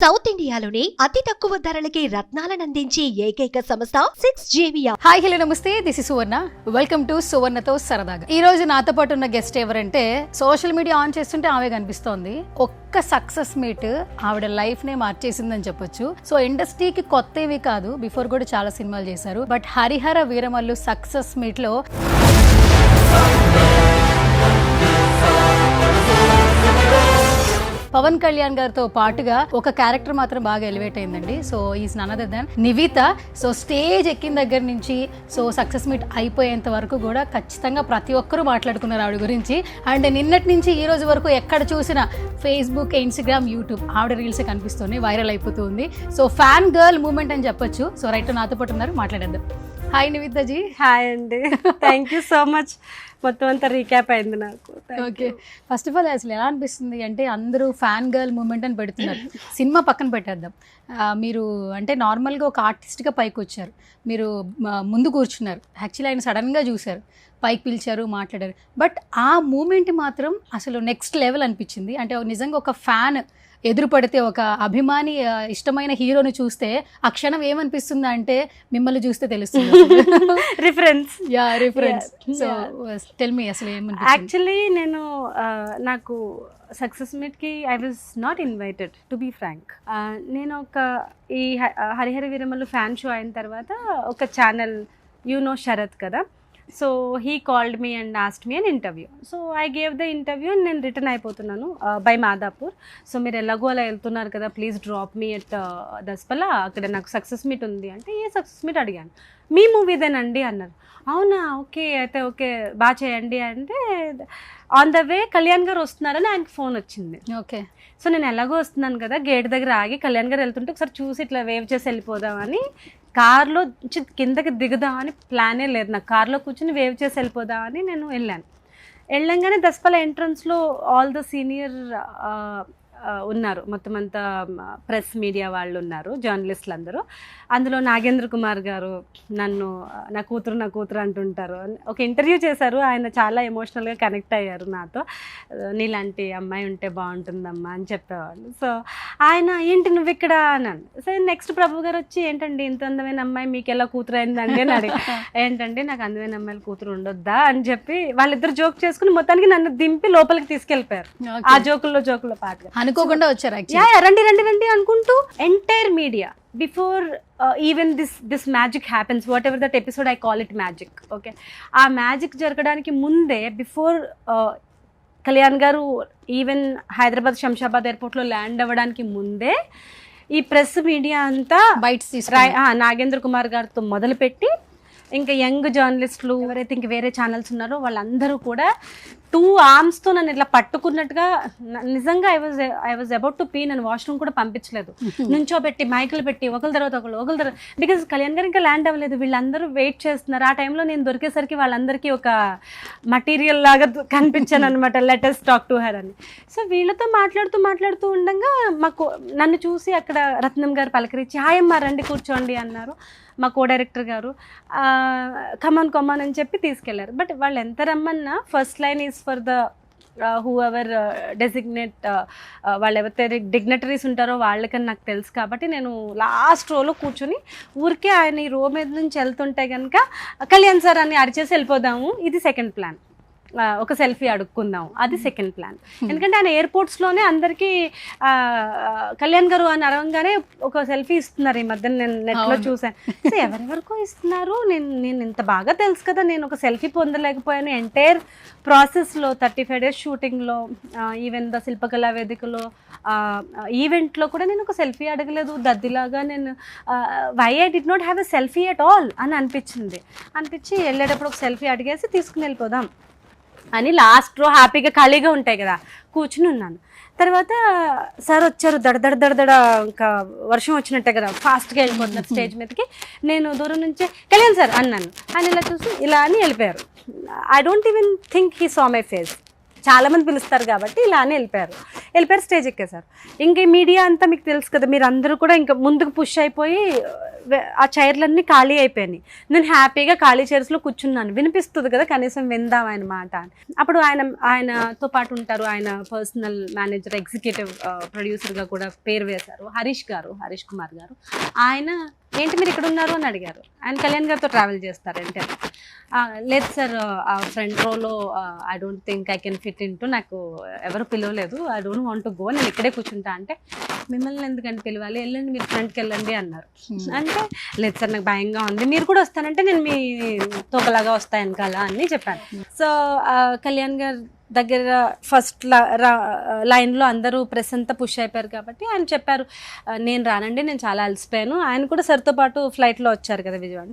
South ఇండియాలోని అతి తక్కువ ధరలకి రత్నాలనందించే ఏకైక సంస్థ 6JVR. హాయ్ హలో నమస్తే, this is Suvarna. Welcome to సువర్ణతో సరదాగా. ఈ రోజు నాతో పాటు ఉన్న గెస్ట్ ఎవరంటే, సోషల్ మీడియా ఆన్ చేస్తుంటే ఆమె కనిపిస్తోంది. ఒక్క సక్సెస్ మీట్ ఆవిడ లైఫ్ నే మార్చేసిందని చెప్పొచ్చు. సో ఇండస్ట్రీకి కొత్త ఏవి కాదు, బిఫోర్ కూడా చాలా సినిమాలు చేశారు. But Harihara Veeramallu success meet లో పవన్ కళ్యాణ్ గారితో పాటుగా ఒక క్యారెక్టర్ మాత్రం బాగా ఎలివేట్ అయిందండి. So is none other than Nivitha. So stage ఎక్కిన దగ్గర నుంచి సో సక్సెస్ మీట్ అయిపోయేంత వరకు కూడా ఖచ్చితంగా ప్రతి ఒక్కరూ మాట్లాడుకున్నారు ఆవిడ గురించి. అండ్ నిన్నటి నుంచి ఈ రోజు వరకు ఎక్కడ చూసినా ఫేస్బుక్, ఇన్స్టాగ్రామ్, యూట్యూబ్ ఆవిడ రీల్స్ కనిపిస్తుంది, వైరల్ అయిపోతుంది. సో ఫ్యాన్ గర్ల్ మూమెంట్ అని చెప్పొచ్చు. సో రైట్, నాతో పాటు ఉన్నారు, మాట్లాడేద్దాం. హాయ్ నివితాజీ. హాయ్ అండి, థ్యాంక్ యూ సో మచ్. మొత్తం అంతా రీక్యాప్ అయింది నాకు. ఓకే, ఫస్ట్ ఆఫ్ ఆల్ అసలు ఎలా అనిపిస్తుంది అంటే, అందరూ ఫ్యాన్ గర్ల్ మూమెంట్ అని పెడుతున్నారు. సినిమా పక్కన పెట్టేద్దాం. మీరు అంటే నార్మల్గా ఒక ఆర్టిస్ట్గా పైకి వచ్చారు, మీరు ముందు కూర్చున్నారు. యాక్చువల్లీ ఆయన సడన్గా చూశారు, పైకి పిలిచారు, మాట్లాడారు. బట్ ఆ మూమెంట్ మాత్రం అసలు నెక్స్ట్ లెవెల్ అనిపించింది. అంటే నిజంగా ఒక ఫ్యాన్ ఎదురు పడితే, ఒక అభిమాని ఇష్టమైన హీరోని చూస్తే ఆ క్షణం ఏమనిపిస్తుంది అంటే, మిమ్మల్ని చూస్తే తెలుస్తుంది reference. Yeah, reference. So tell me అసలు ఏమనిపిస్తుంది? యాక్చువల్లీ నేను నాకు సక్సెస్ మీట్కి I was not invited, to be frank. నేను ఈ హరిహర వీరమల్లు ఫ్యాన్ షో అయిన తర్వాత ఒక ఛానల్, యూ నో శరత్ కదా, so he called me and asked me an interview. So I gave the interview and నేను రిటర్న్ అయిపోతున్నాను బై మాదాపూర్. సో మీరు ఎలాగో అలా వెళ్తున్నారు కదా, please drop me at Daspalla, అక్కడ నాకు సక్సెస్ మీట్ ఉంది అంటే, ఏ సక్సెస్ మీట్ అడిగాను. మీ మూవీదేనండి అన్నారు. అవునా, ఓకే అయితే ఓకే, బాగా చేయండి అంటే, ఆన్ ద వే కళ్యాణ్ గారు వస్తున్నారని ఆయనకి ఫోన్ వచ్చింది. ఓకే, సో నేను ఎలాగో వస్తున్నాను కదా, గేట్ దగ్గర ఆగి కళ్యాణ్ గారు వెళ్తుంటే ఒకసారి చూసి ఇట్లా వేవ్ చేసి వెళ్ళిపోదామని, కార్లో కిందకి దిగుదామని ప్లానే లేదు నాకు. కార్లో కూర్చొని వేవ్ చేసి వెళ్ళిపోదామని నేను వెళ్ళంగానే దస్పల్ల ఎంట్రన్స్లో ఆల్ ద సీనియర్ ఉన్నారు, మొత్తం అంతా ప్రెస్ మీడియా వాళ్ళు ఉన్నారు, జర్నలిస్టులు అందరూ. అందులో నాగేంద్ర కుమార్ గారు నన్ను నా కూతురు అంటుంటారు. ఒక ఇంటర్వ్యూ చేశారు, ఆయన చాలా ఎమోషనల్గా కనెక్ట్ అయ్యారు నాతో. నీలాంటి అమ్మాయి ఉంటే బాగుంటుందమ్మా అని చెప్పేవాళ్ళు. సో ఆయన, ఏంటి నువ్వు ఇక్కడ అన్నాను. సో నెక్స్ట్ ప్రభు గారు వచ్చి, ఏంటండి ఇంత అందమైన అమ్మాయి మీకు ఎలా కూతురు అయిందండి అని అడిగి, ఏంటండి నాకు అందమైన అమ్మాయిలు కూతురు ఉండొద్దా అని చెప్పి వాళ్ళిద్దరు జోక్ చేసుకుని మొత్తానికి నన్ను దింపి లోపలికి తీసుకెళ్ళిపోయారు. ఆ జోకుల్లో పాటుగా అనుకోకుండా వచ్చారు. రండి రండి రండి అనుకుంటూ entire media before even this magic happens, what ever that episode I call it magic. Okay, ఆ మ్యాజిక్ జరగడానికి ముందే, బిఫోర్ కళ్యాణ్ గారు ఈవెన్ హైదరాబాద్ శంషాబాద్ ఎయిర్పోర్ట్లో ల్యాండ్ అవ్వడానికి ముందే ఈ ప్రెస్ మీడియా అంతా బైట్స్ నాగేంద్ర కుమార్ గారితో మొదలుపెట్టి ఇంకా యంగ్ జర్నలిస్టులు ఎవరైతే ఇంక వేరే ఛానల్స్ ఉన్నారో వాళ్ళందరూ కూడా 2 ఆర్మ్స్తో నన్ను ఇట్లా పట్టుకున్నట్టుగా, నిజంగా I was about to P. నన్ను వాష్రూమ్ కూడా పంపించలేదు, నుంచోబెట్టి మైకులు పెట్టి ఒకరి తర్వాత ఒకరు, బికాజ్ కళ్యాణ్ గారు ఇంకా ల్యాండ్ అవ్వలేదు, వీళ్ళందరూ వెయిట్ చేస్తున్నారు. ఆ టైంలో నేను దొరికేసరికి వాళ్ళందరికీ ఒక మటీరియల్ లాగా కనిపించాను అనమాట, లెటర్స్ టాక్ టు హర్ అని. సో వీళ్ళతో మాట్లాడుతూ ఉండగా నన్ను చూసి అక్కడ రత్నం గారు పలకరించి, హాయ్ అమ్మ రండి కూర్చోండి అన్నారు. మా కో డైరెక్టర్ గారు కమాన్ అని చెప్పి తీసుకెళ్లారు. బట్ వాళ్ళు ఎంత రమ్మన్నా, first line is for the who ever designate, వాళ్ళు ఎవరైతే డిగ్నటరీస్ ఉంటారో వాళ్ళకని నాకు తెలుసు. కాబట్టి నేను లాస్ట్ రోలో కూర్చొని ఊరికే ఆయన ఈ రో మీద నుంచి వెళ్తుంటే కనుక, కళ్యాణ్ సార్ అని అరిచేసి వెళ్ళిపోదాము, ఇది సెకండ్ ప్లాన్. ఒక సెల్ఫీ అడుక్కుందాం, అది సెకండ్ ప్లాన్. ఎందుకంటే ఆయన ఎయిర్పోర్ట్స్లోనే అందరికీ కళ్యాణ్ గారు అని అరవంగానే ఒక సెల్ఫీ ఇస్తున్నారు. ఈ మధ్య నేను నెట్లో చూసాను. సో ఎవరెవరికో ఇస్తున్నారు, నేను ఇంత బాగా తెలుసు కదా, నేను ఒక సెల్ఫీ పొందలేకపోయాను. ఎంటైర్ ప్రాసెస్లో 35 days షూటింగ్లో, ఈవెన్ ద శిల్పకళా వేదికలో ఈవెంట్లో కూడా నేను ఒక సెల్ఫీ అడగలేదు. దద్దిలాగా నేను why I did not have a selfie at all అని అనిపించి వెళ్ళేటప్పుడు ఒక సెల్ఫీ అడిగేసి తీసుకుని వెళ్ళిపోదాం అని లాస్ట్ రో హ్యాపీగా ఖాళీగా ఉంటాయి కదా, కూర్చుని ఉన్నాను. తర్వాత సార్ వచ్చారు, దడదడ ఇంకా వర్షం వచ్చినట్టే కదా, ఫాస్ట్గా వెళ్ళిపోతున్నారు స్టేజ్ మీదకి. నేను దూరం నుంచే కళ్యాణ్ సార్ అన్నాను. ఆయన ఇలా చూసి ఇలా అని వెళ్ళిపోయారు. I don't even think he saw my face. చాలా మంది పిలుస్తారు కాబట్టి ఇలా అని వెళ్ళిపోయారు స్టేజ్ ఎక్కేశారు. ఇంకా ఈ మీడియా అంతా మీకు తెలుసు కదా, మీరు అందరూ కూడా ఇంకా ముందుకు పుష్ అయిపోయి ఆ చైర్లన్నీ ఖాళీ అయిపోయినాయి. నేను హ్యాపీగా ఖాళీ చైర్స్లో కూర్చున్నాను, వినిపిస్తుంది కదా కనీసం విందాం ఆయన మాట అని. అప్పుడు ఆయనతో పాటు ఉంటారు, ఆయన పర్సనల్ మేనేజర్, ఎగ్జిక్యూటివ్ ప్రొడ్యూసర్గా కూడా పేరు వేశారు హరీష్ కుమార్ గారు. ఆయన ఏంటి మీరు ఇక్కడ ఉన్నారు అని అడిగారు. ఆయన కళ్యాణ్ గారితో ట్రావెల్ చేస్తారంటే లేదు సార్ ఆ ఫ్రంట్ రోలో I don't think I can fit in to, నాకు ఎవరు పిలవలేదు, I don't want to go, నేను ఇక్కడే కూర్చుంటా అంటే మిమ్మల్ని ఎందుకంటే పిలవాలి, వెళ్ళండి మీరు ఫ్రంట్కి వెళ్ళండి అన్నారు. అంటే లేదు సార్ నాకు భయంగా ఉంది, మీరు కూడా వస్తానంటే నేను మీ తోకలాగా వస్తాను వెనకాల అని చెప్పాను. సో కళ్యాణ్ గారు దగ్గర ఫస్ట్ లైన్లో అందరూ ప్రెస్ అంతా పుష్ అయిపోయారు కాబట్టి ఆయన చెప్పారు నేను రానండి, నేను చాలా అలసిపోయాను. ఆయన కూడా సరితో పాటు ఫ్లైట్లో వచ్చారు కదా విజయవాడ,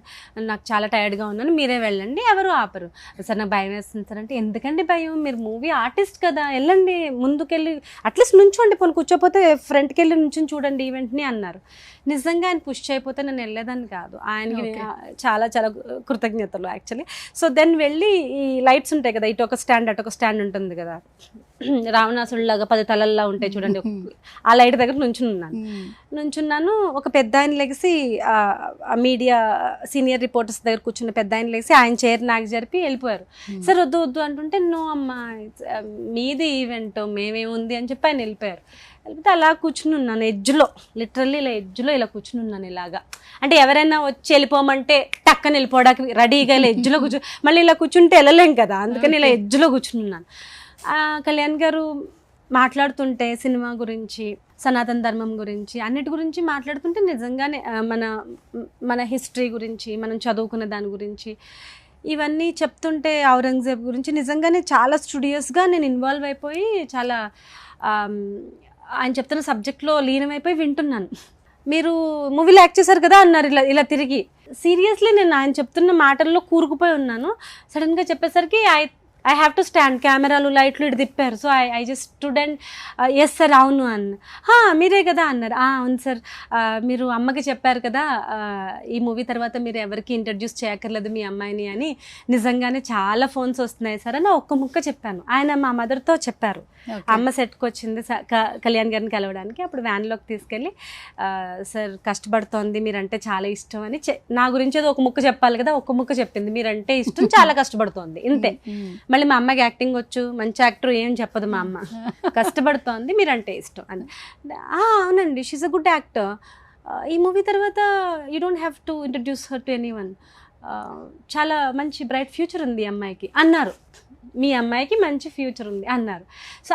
నాకు చాలా టైర్డ్గా ఉన్నాను, మీరే వెళ్ళండి, ఎవరు ఆపరు. సార్ నాకు భయం వేస్తుంది సార్ అంటే ఎందుకండి భయం, మీరు మూవీ ఆర్టిస్ట్ కదా, వెళ్ళండి ముందుకెళ్ళి అట్లీస్ట్ నుంచోండి, పోనీ కూర్చోపోతే ఫ్రంట్కి వెళ్ళి నుంచుని చూడండి ఈవెంట్ని అన్నారు. నిజంగా ఆయన పుష్ అయిపోతే నేను వెళ్ళేదాన్ని కాదు. ఆయనకి చాలా చాలా కృతజ్ఞతలు యాక్చువల్లీ. సో దెన్ వెళ్ళి ఈ లైట్స్ ఉంటాయి కదా, ఇటు ఒక స్టాండ్ అటు ఒక స్టాండ్ ఉంటుంది కదా, రావణాసుడిలాగా 10 తలల్లా ఉంటాయి చూడండి, ఆ లైట్ దగ్గర నుంచున్నాను. ఒక పెద్ద ఆయన లెగిసి మీడియా సీనియర్ రిపోర్టర్స్ దగ్గర కూర్చున్న పెద్ద ఆయన లెగిసి ఆయన చైర్ నాకు జరిపి వెళ్ళిపోయారు. సార్ వద్దు అంటుంటే నో అమ్మా మీది ఈవెంట్ మేమేముంది అని చెప్పి ఆయన వెళ్ళిపోయారు. వెళ్ళిపోతే అలా కూర్చుని ఉన్నాను ఎడ్జ్లో, లిటరల్లీ ఇలా ఎడ్జ్లో ఇలా కూర్చుని ఉన్నాను ఇలాగా. అంటే ఎవరైనా వచ్చి వెళ్ళిపోమంటే టక్కన వెళ్ళిపోవడానికి రెడీగా ఇలా ఎడ్జ్లో మళ్ళీ ఇలా కూర్చుంటే వెళ్ళలేం కదా, అందుకని ఇలా ఎడ్జ్లో కూర్చుని ఉన్నాను. కళ్యాణ్ గారు మాట్లాడుతుంటే సినిమా గురించి, సనాతన ధర్మం గురించి, అన్నిటి గురించి మాట్లాడుతుంటే నిజంగానే మన హిస్టరీ గురించి, మనం చదువుకున్న దాని గురించి ఇవన్నీ చెప్తుంటే ఔరంగజేబ్ గురించి నిజంగానే చాలా స్టూడియస్గా నేను ఇన్వాల్వ్ అయిపోయి చాలా ఆయన చెప్తున్న సబ్జెక్ట్లో లీనమైపోయి వింటున్నాను. మీరు మూవీలో యాక్ట్ చేశారు కదా అన్నారు ఇలా తిరిగి. సీరియస్లీ నేను ఆయన చెప్తున్న మాటల్లో కూరుకుపోయి ఉన్నాను. సడన్గా చెప్పేసరికి ఐ హ్యావ్ టు స్టాండ్, కెమెరాలు లైట్లు ఇటు తిప్పారు. So I just student yes sir అవును అన్న. మీరే కదా అన్నారు. అవును సార్, మీరు అమ్మకి చెప్పారు కదా ఈ మూవీ తర్వాత మీరు ఎవరికి ఇంట్రడ్యూస్ చేయక్కర్లేదు మీ అమ్మాయిని అని, నిజంగానే చాలా ఫోన్స్ వస్తున్నాయి సార్ అని ఒక్క ముక్క చెప్పాను. ఆయన మా మదర్తో చెప్పారు, అమ్మ సెట్కి వచ్చింది కళ్యాణ్ గారిని కలవడానికి. అప్పుడు వ్యాన్లోకి తీసుకెళ్ళి సార్ కష్టపడుతోంది, మీరంటే చాలా ఇష్టం అని నా గురించి ఏదో ఒక ముక్క చెప్పాలి కదా, ఒక్క ముక్క చెప్పింది, మీరంటే ఇష్టం, చాలా కష్టపడుతోంది, ఇంతే. మళ్ళీ మా అమ్మకి యాక్టింగ్ వచ్చు, మంచి యాక్టర్ ఏం చెప్పదు మా అమ్మ, కష్టపడుతోంది మీరంటే ఇష్టం అని. అవునండి షీఈస్ అ గుడ్ యాక్టర్, ఈ మూవీ తర్వాత you don't have to introduce her to anyone, చాలా మంచి బ్రైట్ ఫ్యూచర్ ఉంది ఈ అమ్మాయికి అన్నారు. మీ అమ్మాయికి మంచి ఫ్యూచర్ ఉంది అన్నారు. సో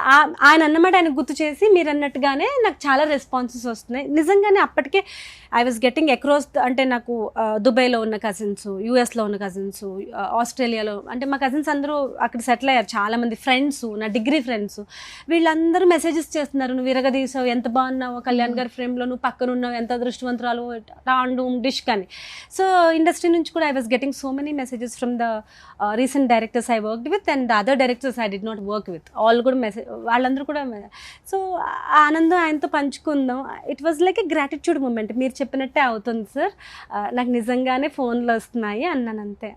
ఆయన అన్నమాట ఆయన గుర్తు చేసి మీరు అన్నట్టుగానే నాకు చాలా రెస్పాన్సెస్ వస్తున్నాయి. నిజంగానే అప్పటికే ఐ వాజ్ గెట్టింగ్ అక్రాస్, అంటే నాకు దుబాయ్లో ఉన్న కజిన్స్, యూఎస్లో ఉన్న కజిన్స్, ఆస్ట్రేలియాలో, అంటే మా కజిన్స్ అందరూ అక్కడ సెటిల్ అయ్యారు, చాలామంది ఫ్రెండ్స్, నా డిగ్రీ ఫ్రెండ్స్, వీళ్ళందరూ మెసేజెస్ చేస్తున్నారు, నువ్వు విరగదీసావు, ఎంత బాగున్నావు కళ్యాణ్ గారి ఫ్రేమ్లో, నువ్వు పక్కన ఉన్నావు, ఎంత అదృష్టవంతురాలు, టాండు డిష్ కానీ. సో ఇండస్ట్రీ నుంచి కూడా I was getting so many messages from the recent directors I worked with and the other directors I did not work with, all కూడా మెసేజ్, వాళ్ళందరూ కూడా. సో ఆనందం ఆయనతో పంచుకుందాం. It was like a gratitude moment. మీరు చెప్పినట్టే అవుతుంది sir, నాకు నిజంగానే ఫోన్లు వస్తున్నాయి అన్నాను, అంతే.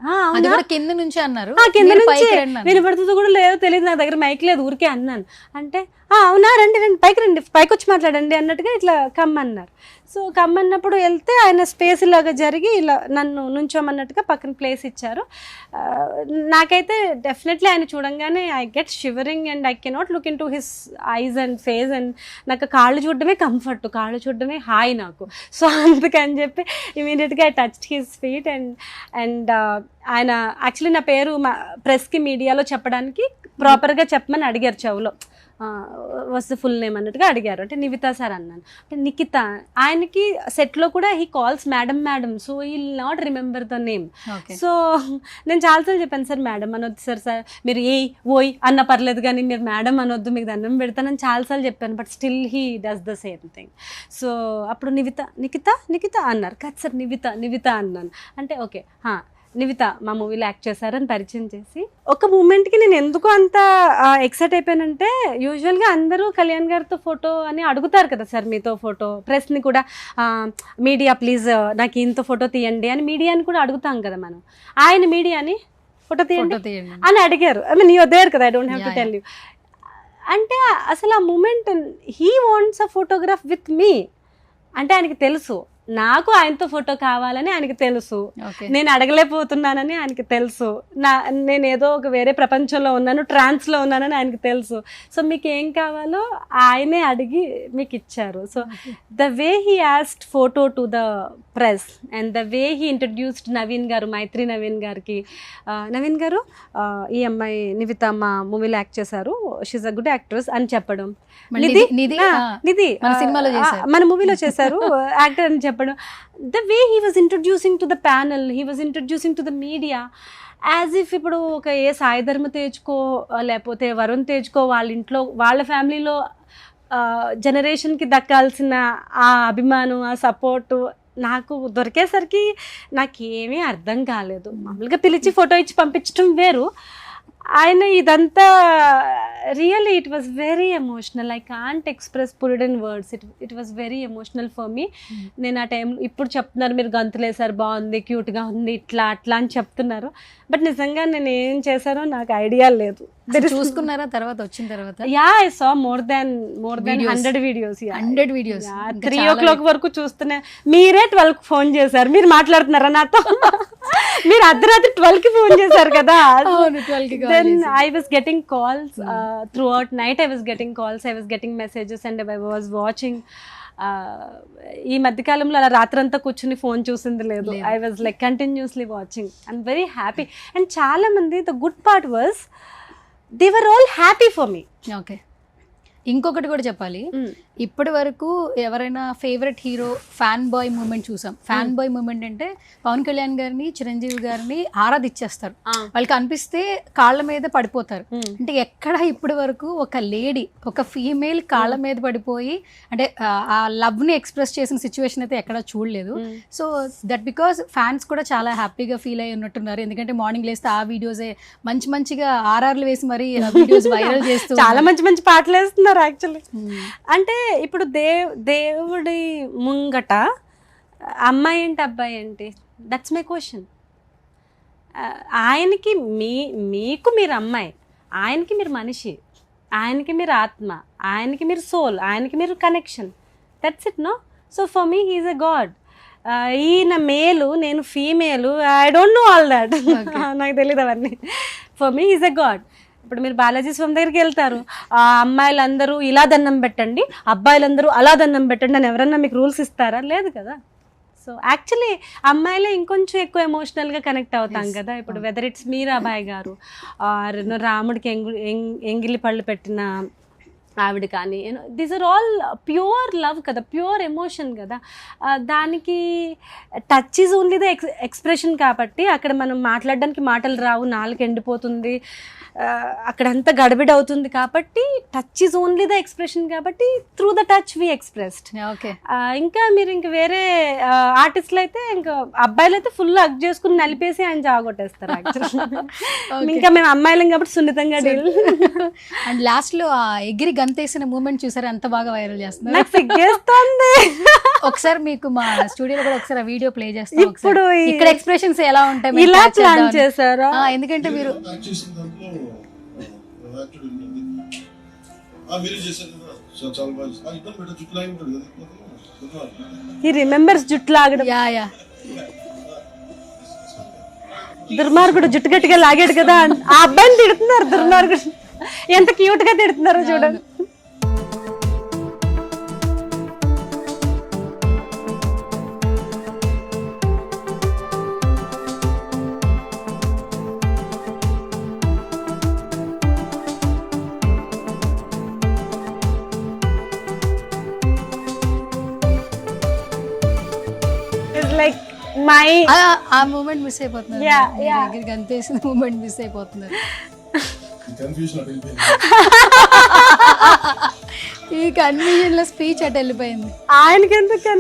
కింద నుంచి అన్నారు, కింద నుంచి వినపడుతుందో కూడా లేదో తెలియదు, నా దగ్గర మైక్ లేదు, ఊరికే అన్నాను. అంటే అవునా రండి పైకి వచ్చి మాట్లాడండి అన్నట్టుగా ఇట్లా కమ్మన్నారు. సో కమ్మన్నప్పుడు వెళ్తే ఆయన స్పేస్ ఇలాగా జరిగి ఇలా నన్ను నుంచోమన్నట్టుగా పక్కన ప్లేస్ ఇచ్చారు. నాకైతే డెఫినెట్లీ ఆయన చూడంగానే I get shivering and I cannot look into his eyes and face, and నాకు కాళ్ళు చూడడమే కంఫర్ట్, కాళ్ళు చూడడమే హాయ్ నాకు. సో అందుకని చెప్పి ఇమీడియట్గా I touched his feet and ఆయన యాక్చువల్లీ నా పేరు ప్రెస్కి మీడియాలో చెప్పడానికి ప్రాపర్గా చెప్పమని అడిగారు, చెవులో వాస్ ద ఫుల్ నేమ్ అన్నట్టుగా అడిగారు. అంటే నివితా సార్ అన్నాను, అంటే నిఖిత. ఆయనకి సెట్లో కూడా he calls madam, so he will not remember the name. So నేను చాలాసార్లు చెప్పాను, సార్ మేడం అనొద్దు సార్ మీరు ఓయ్ అన్న పర్లేదు కానీ మీరు మేడం అనొద్దు, మీకు దండం పెడతానని చాలాసార్లు చెప్పాను. But still he does the same thing. So అప్పుడు నిఖిత అన్నారు, కాదు సార్ నివిత అన్నాను. అంటే ఓకే నివిత మా మూవీలో యాక్ట్ చేశారని పరిచయం చేసి, ఒక మూమెంట్కి నేను ఎందుకు అంత ఎక్సైట్ అయిపోయానంటే, యూజువల్గా అందరూ కళ్యాణ్ గారితో ఫోటో అని అడుగుతారు కదా సార్, మీతో ఫోటో, ప్రెస్ని కూడా మీడియా ప్లీజ్ నాకు ఇంత ఫోటో తీయండి అని మీడియాని కూడా అడుగుతాం కదా మనం. ఆయన మీడియాని ఫోటో తీయండి అని అడిగారు. ఐ మీన్ యూఆర్ దేర్ కదా, I don't have to tell you. అంటే అసలు ఆ moment he wants a photograph with me అంటే ఆయనకి తెలుసు నాకు ఆయనతో ఫోటో కావాలని ఆయనకి తెలుసు, ఓకే నేను అడగలేకపోతున్నానని ఆయనకి తెలుసు, నేను ఏదో ఒక వేరే ప్రపంచంలో ఉన్నాను, ట్రాన్స్లో ఉన్నానని ఆయనకి తెలుసు. సో మీకు ఏం కావాలో ఆయనే అడిగి మీకు ఇచ్చారు. So the way he asked photo to the press and the way he introduced Naveen గారు, మైత్రి నవీన్ గారికి, నవీన్ గారు ఈ అమ్మాయి నివిత మా మూవీలో యాక్ట్ చేశారు, షీఈ్ అ గుడ్ యాక్ట్రెస్ అని చెప్పడం, నిధి మన సినిమాలో చేశారు, మన మూవీలో చేశారు యాక్టర్ అని చెప్పడం. The way he was introducing to the panel, he was introducing to the media as if ఇప్పుడు ఒక ఏ సాయి ధర్మ తేజ్కో లేకపోతే వరుణ్ తేజ్కో వాళ్ళ ఇంట్లో వాళ్ళ ఫ్యామిలీలో జనరేషన్కి దక్కాల్సిన ఆ అభిమానం, ఆ సపోర్టు నాకు దొరికేసరికి నాకేమీ అర్థం కాలేదు. మామూలుగా పిలిచి ఫోటో ఇచ్చి పంపించడం వేరు, ఆయన ఇదంతా really it was very emotional. I can't express put it in words. It was very emotional for me. నేను ఆ టైం ఇప్పుడు చెప్తున్నారు మీరు గంతులేసారు, బాగుంది, క్యూట్గా ఉంది, ఇట్లా అట్లా అని చెప్తున్నారు, బట్ నిజంగా నేను ఏం చేశానో నాకు ఐడియా లేదు. చూసుకున్నారా తర్వాత వచ్చిన తర్వాత? Yeah, I saw more than 100 videos. 100 videos 3 o'clock వరకు చూస్తున్నా. మీరే 12కి ఫోన్ చేశారు, మీరు మాట్లాడుతున్నారా నాతో? మీరు అర్ధరాత్రి 12కి ఫోన్ చేశారు కదా. Then I was getting calls throughout night. I was getting calls, I was getting messages and I was watching. ఈ మధ్యకాలంలో అలా రాత్రంతా కూర్చుని ఫోన్ చూసింది లేదు. I was like continuously watching. I'm very happy. And చాలా మంది, the good part was they were all happy for me. Okay, ఇంకొకటి కూడా చెప్పాలి, ఇప్పటి వరకు ఎవరైనా favourite hero fan boy moment చూసాం. ఫ్యాన్ బాయ్ మూమెంట్ అంటే పవన్ కళ్యాణ్ గారిని, చిరంజీవి గారిని ఆరాధిచ్చేస్తారు, వాళ్ళకి అనిపిస్తే కాళ్ళ మీద పడిపోతారు. అంటే ఎక్కడ ఇప్పటి వరకు ఒక లేడీ, ఒక ఫీమేల్ కాళ్ళ మీద పడిపోయి అంటే ఆ లవ్ ని ఎక్స్ప్రెస్ చేసిన సిచ్యువేషన్ అయితే ఎక్కడ చూడలేదు. సో దట్ బికాస్ ఫ్యాన్స్ కూడా చాలా హ్యాపీగా ఫీల్ అయ్యి ఉన్నట్టున్నారు. ఎందుకంటే మార్నింగ్ లేస్తే ఆ వీడియోసే మంచి ఆర్ఆర్లు వేసి మరి వీడియోస్ వైరల్ చేస్తూ చాలా మంచి పాటలు వేస్తున్నారు యాక్చువల్లీ. అంటే ఇప్పుడు దేవుడి ముంగట అమ్మాయి ఏంటి అబ్బాయి ఏంటి, దట్స్ మై క్వశ్చన్. ఆయనకి మీకు మీరు అమ్మాయి, ఆయనకి మీరు మనిషి, ఆయనకి మీరు ఆత్మ, ఆయనకి మీరు సోల్, ఆయనకి మీరు connection, that's it no. So for me he's a god. ఈయన మేలు, నేను female, I don't know all that, నాకు తెలియదు అవన్నీ. For me he's a god. ఇప్పుడు మీరు బాలాజీ స్వామి దగ్గరికి వెళ్తారు, ఆ అమ్మాయిలందరూ ఇలా దండం పెట్టండి, అబ్బాయిలందరూ అలా దండం పెట్టండి అని ఎవరన్నా మీకు రూల్స్ ఇస్తారా? లేదు కదా. సో యాక్చువల్లీ అమ్మాయిలే ఇంకొంచెం ఎక్కువ ఎమోషనల్గా కనెక్ట్ అవుతాం కదా. ఇప్పుడు వెదర్ ఇట్స్ మీరాబాయి గారు, రాముడికి ఎంగిలి పళ్ళు పెట్టిన ఆవిడ కానీ, these are all pure love కదా, ప్యూర్ ఎమోషన్ కదా. దానికి touch is only the expression కాబట్టి అక్కడ మనం మాట్లాడడానికి మాటలు రావు, నాలుగు ఎండిపోతుంది, అక్కడంతా గడబిడ అవుతుంది కాబట్టి touch is only the expression కాబట్టి through the touch we expressed. Okay, ఇంకా మీరు ఇంక వేరే ఆర్టిస్టులు అయితే ఇంకా అబ్బాయిలు అయితే ఫుల్ హగ్ చేసుకుని నలిపేసి ఆయన జాగొట్టేస్తారు యాక్చువల్లీ. ఇంకా మేము అమ్మాయిలం కాబట్టి సున్నితంగా డీల్. అండ్ లాస్ట్ లో ఎగిరి గంతేసిన మూమెంట్ చూసారు, ఎంత బాగా వైరల్ చేస్తున్నారు. నాకు సిగ్గేస్తుంది. ఒకసారి మీకు మా స్టూడియోలో కూడా ఒకసారి వీడియో ప్లే చేస్తాం. ఇప్పుడు ఇక్కడ ఎక్స్ప్రెషన్స్ ఎలా ఉంటాయి, ఇలా ప్లాన్ చేశారా? ఎందుకంటే మీరు he remembers జుట్టు లాగడం. యా దుర్మార్గుడు జుట్టు గట్టిగా లాగాడు కదా, ఆ అబ్బాయిని తిడుతున్నారు. దుర్మార్గుడు ఎంత క్యూట్ గా తిడుతున్నారో చూడండి. లైక్ మై ఆ మూమెంట్ మిస్ అయిపోతున్నారు, గంతేసిన మూమెంట్ మిస్ అయిపోతున్నారు. ఈ కన్ఫ్యూజన్ లో స్పీచ్ అటు వెళ్ళిపోయింది. ఆయనకి ఎందుకు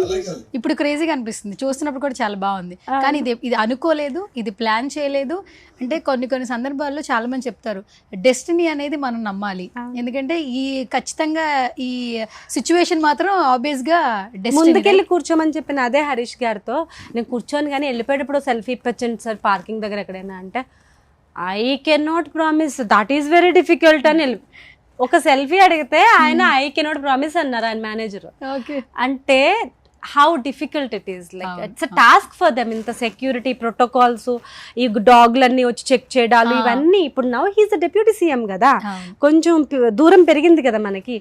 ఇప్పుడు క్రేజీగా అనిపిస్తుంది, చూస్తున్నప్పుడు కూడా చాలా బాగుంది. కానీ ఇది అనుకోలేదు, ఇది ప్లాన్ చేయలేదు. అంటే కొన్ని సందర్భాల్లో చాలా మంది చెప్తారు డెస్టినీ అనేది మనం నమ్మాలి. ఎందుకంటే ఈ ఖచ్చితంగా ఈ సిచ్యువేషన్ మాత్రం ఆబ్వియస్ గా ముందుకెళ్ళి కూర్చోమని చెప్పిన అదే హరీష్ గారితో నేను కూర్చొని కానీ వెళ్ళిపోయేటప్పుడు సెల్ఫీ ఇప్పచ్చండి సార్ పార్కింగ్ దగ్గర ఎక్కడైనా అంటే, I can not promise, that is very difficult అని ఒక సెల్ఫీ అడిగితే ఆయన ఐ కెనాట్ ప్రామిస్ అన్నారు ఆయన మేనేజర్. ఓకే. అంటే how difficult it is, like it's a task for them. ఇంత సెక్యూరిటీ ప్రోటోకాల్స్, ఈ డాగ్లన్నీ వచ్చి చెక్ చేయడాలు ఇవన్నీ. ఇప్పుడు నౌ హీస్ డిప్యూటీ సీఎం కదా, కొంచెం దూరం పెరిగింది కదా మనకి.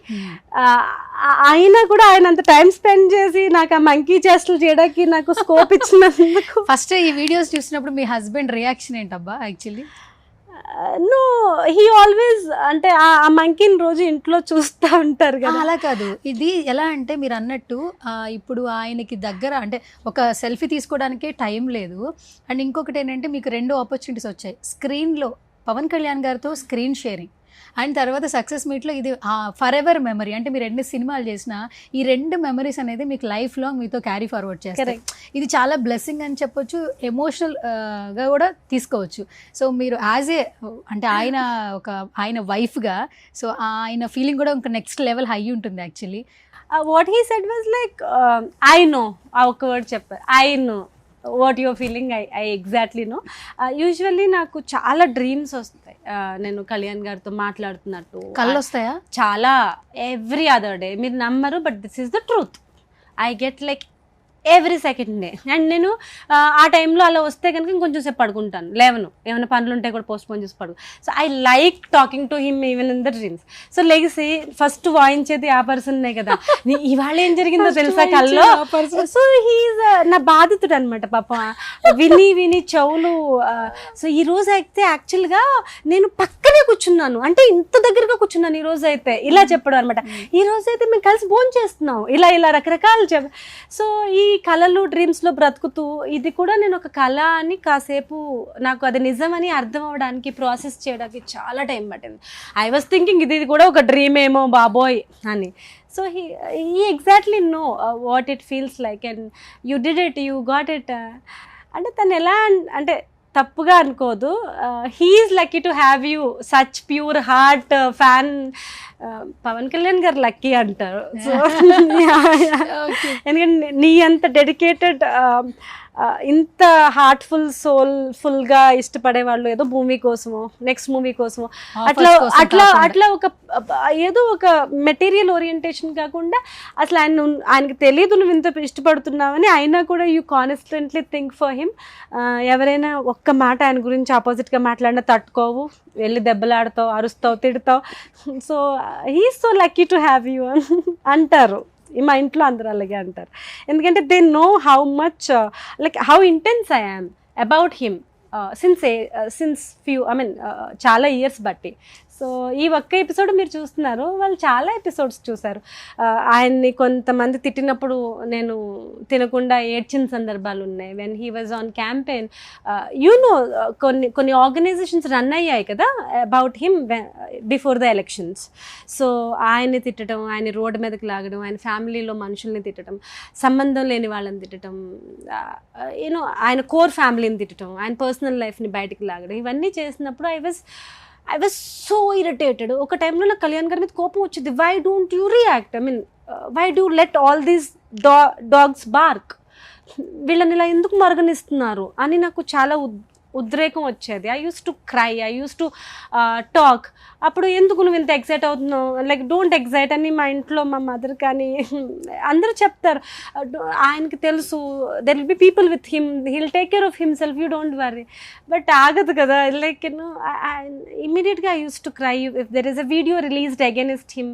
అయినా కూడా ఆయన అంత టైం స్పెండ్ చేసి నాకు ఆ మంకీ చేష్టలు చేయడానికి నాకు స్కోప్ ఇచ్చినందుకు. ఫస్ట్ ఈ వీడియోస్ చూసినప్పుడు మీ హస్బెండ్ రియాక్షన్ ఏంటబ్బా యాక్చువల్లీ? నో, హీ ఆల్వేస్ అంటే ఆ మంకీని రోజు ఇంట్లో చూస్తూ ఉంటారు కదా. అలా కాదు, ఇది ఎలా అంటే మీరు అన్నట్టు ఇప్పుడు ఆయనకి దగ్గర అంటే ఒక సెల్ఫీ తీసుకోవడానికే టైం లేదు. అండ్ ఇంకొకటి ఏంటంటే మీకు 2 ఆపర్చునిటీస్ వచ్చాయి. స్క్రీన్లో పవన్ కళ్యాణ్ గారితో స్క్రీన్ షేరింగ్, అండ్ తర్వాత సక్సెస్ మీట్లో ఇది ఫర్ ఎవర్ మెమరీ. అంటే మీరు 2 సినిమాలు చేసినా ఈ 2 మెమరీస్ అనేది మీకు లైఫ్ లాంగ్ మీతో క్యారీ ఫార్వర్డ్ చేస్తారు. ఇది చాలా బ్లెస్సింగ్ అని చెప్పొచ్చు, ఎమోషనల్గా కూడా తీసుకోవచ్చు. సో మీరు అంటే ఆయన వైఫ్గా, సో ఆయన ఫీలింగ్ కూడా ఇంకా నెక్స్ట్ లెవెల్ హై ఉంటుంది actually. What he said was like I know, ఆ ఒక్క వర్డ్ చెప్పారు, I know what your feeling, I exactly know. Usually నాకు చాలా డ్రీమ్స్ వస్తాయి నేను కళ్యాణ్ గారితో మాట్లాడుతున్నట్టు. కళ్ళు వస్తాయా? చాలా, ఎవ్రీ అదర్ డే. మీరు నమ్మరు, but this is the truth. I get like every second day. And నేను ఆ టైంలో అలా వస్తే కనుక ఇంకొంచెం సేపు పడుకుంటాను, లేవను, ఏమైనా పనులు ఉంటే కూడా పోస్ట్ పోన్ చేసి పడుకు. So I like talking to him even in the dreams. So లెగిసి ఫస్ట్ వాయించేది ఆ పర్సన్నే కదా, ఇవాళ ఏం జరిగిందో తెలుసా కల్లో. సో హీఈస్ నా బాధితుడు అనమాట పాప, విని విని చెవులు. సో ఈ రోజు అయితే యాక్చువల్గా నేను పక్కనే కూర్చున్నాను, అంటే ఇంత దగ్గరగా కూర్చున్నాను ఈ రోజు అయితే, ఇలా చెప్పడం అనమాట. ఈ రోజు అయితే మేము కలిసి భోజనం చేస్తున్నాం, ఇలా రకరకాలు సో ఈ కళలు డ్రీమ్స్లో బ్రతుకుతూ ఇది కూడా నేను ఒక కళ అని కాసేపు నాకు అది నిజమని అర్థం అవ్వడానికి, ప్రాసెస్ చేయడానికి చాలా టైం పట్టింది. ఐ వాజ్ థింకింగ్ ఇది కూడా ఒక డ్రీమ్ ఏమో బాబోయ్ అని. So he exactly know what it feels like, and you did it, you got it. అంటే తను ఎలా అంటే తప్పుగా అనుకోదు, he's lucky to have you, such pure heart fan. Pawan Kalyan garu lucky అంటారు. సో ఎందుకంటే నీ అంత డెడికేటెడ్, ఇంత హార్ట్ఫుల్ సోల్ఫుల్గా ఇష్టపడే వాళ్ళు ఏదో మూవీ కోసమో నెక్స్ట్ మూవీ కోసమో అట్లా ఒక ఏదో ఒక మెటీరియల్ ఓరియంటేషన్ కాకుండా, అసలు ఆయనకి తెలియదు నువ్వు ఇంత ఇష్టపడుతున్నావని, అయినా కూడా you constantly think for him. ఎవరైనా ఒక్క మాట ఆయన గురించి ఆపోజిట్గా మాట్లాడినా తట్టుకోవు, వెళ్ళి దెబ్బలాడతావు, అరుస్తావు, తిడతావు. So he's so lucky to have you అంటారు. మా ఇంట్లో అందరూ అలాగే అంటారు, ఎందుకంటే they know how much like how intense I am about him since few చాలా ఇయర్స్ బట్టి. సో ఈ ఒక్క ఎపిసోడ్ మీరు చూస్తున్నారు, వాళ్ళు చాలా ఎపిసోడ్స్ చూశారు. ఆయన్ని కొంతమంది తిట్టినప్పుడు నేను తినకుండా ఏడ్చిన సందర్భాలు ఉన్నాయి. When he was on campaign, you know కొన్ని ఆర్గనైజేషన్స్ రన్ అయ్యాయి కదా about him before the elections. So ఆయన్ని తిట్టడం, ఆయన రోడ్డు మీదకి లాగడం, ఆయన ఫ్యామిలీలో మనుషుల్ని తిట్టడం, సంబంధం లేని వాళ్ళని తిట్టడం, యూనో ఆయన కోర్ ఫ్యామిలీని తిట్టడం, ఆయన పర్సనల్ లైఫ్ని బయటికి లాగడం, ఇవన్నీ చేసినప్పుడు ఐ వాజ్ సో ఇరిటేటెడ్. ఒక టైంలో నాకు కళ్యాణ్ గారి మీద కోపం వచ్చింది. Why don't you react, why do let all these dogs bark, వీళ్ళని ఇలా ఎందుకు మరగనిస్తున్నారు అని నాకు చాలా ఉద్రేకం వచ్చేది. I use to cry, I use to talk. అప్పుడు ఎందుకు నువ్వు ఇంత ఎగ్జైట్ అవుతున్నావు, లైక్ డోంట్ ఎగ్జైట్ అని మా ఇంట్లో మా మదర్ కానీ అందరూ చెప్తారు. ఆయనకి తెలుసు there will be people with him, he'll take care of himself, you don't worry. But ఆగదు కదా, లైక్ ఇమ్మీడియట్గా I use to cry if there is a video released against him.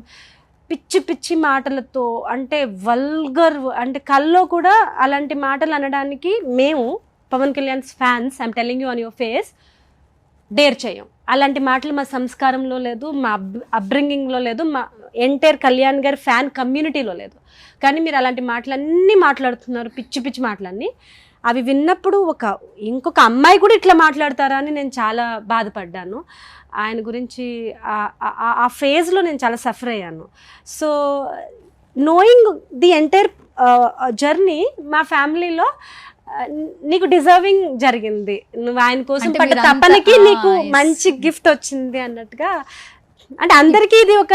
పిచ్చి పిచ్చి మాటలతో, అంటే వల్గర్, అంటే కల్లో కూడా అలాంటి మాటలు అనడానికి మేము Pawan Kalyan fans, I'm telling you on your face, dare చేయం. అలాంటి మాటలు మా సంస్కారంలో లేదు, మా అప్బ్రింగింగ్లో లేదు, మా ఎంటైర్ కళ్యాణ్ గారి ఫ్యాన్ కమ్యూనిటీలో లేదు. కానీ మీరు అలాంటి మాటలన్నీ మాట్లాడుతున్నారు, పిచ్చి పిచ్చి మాటలన్నీ. అవి విన్నప్పుడు ఇంకొక అమ్మాయి కూడా ఇట్లా మాట్లాడతారా అని నేను చాలా బాధపడ్డాను. ఆయన గురించి ఆ ఫేజ్లో నేను చాలా సఫర్ అయ్యాను. So knowing the entire journey, మా ఫ్యామిలీలో నీకు డిజర్వింగ్ జరిగింది, నువ్వు ఆయన కోసం పడ్డ తపనకి నీకు మంచి గిఫ్ట్ వచ్చింది అన్నట్టుగా. అంటే అందరికీ ఇది ఒక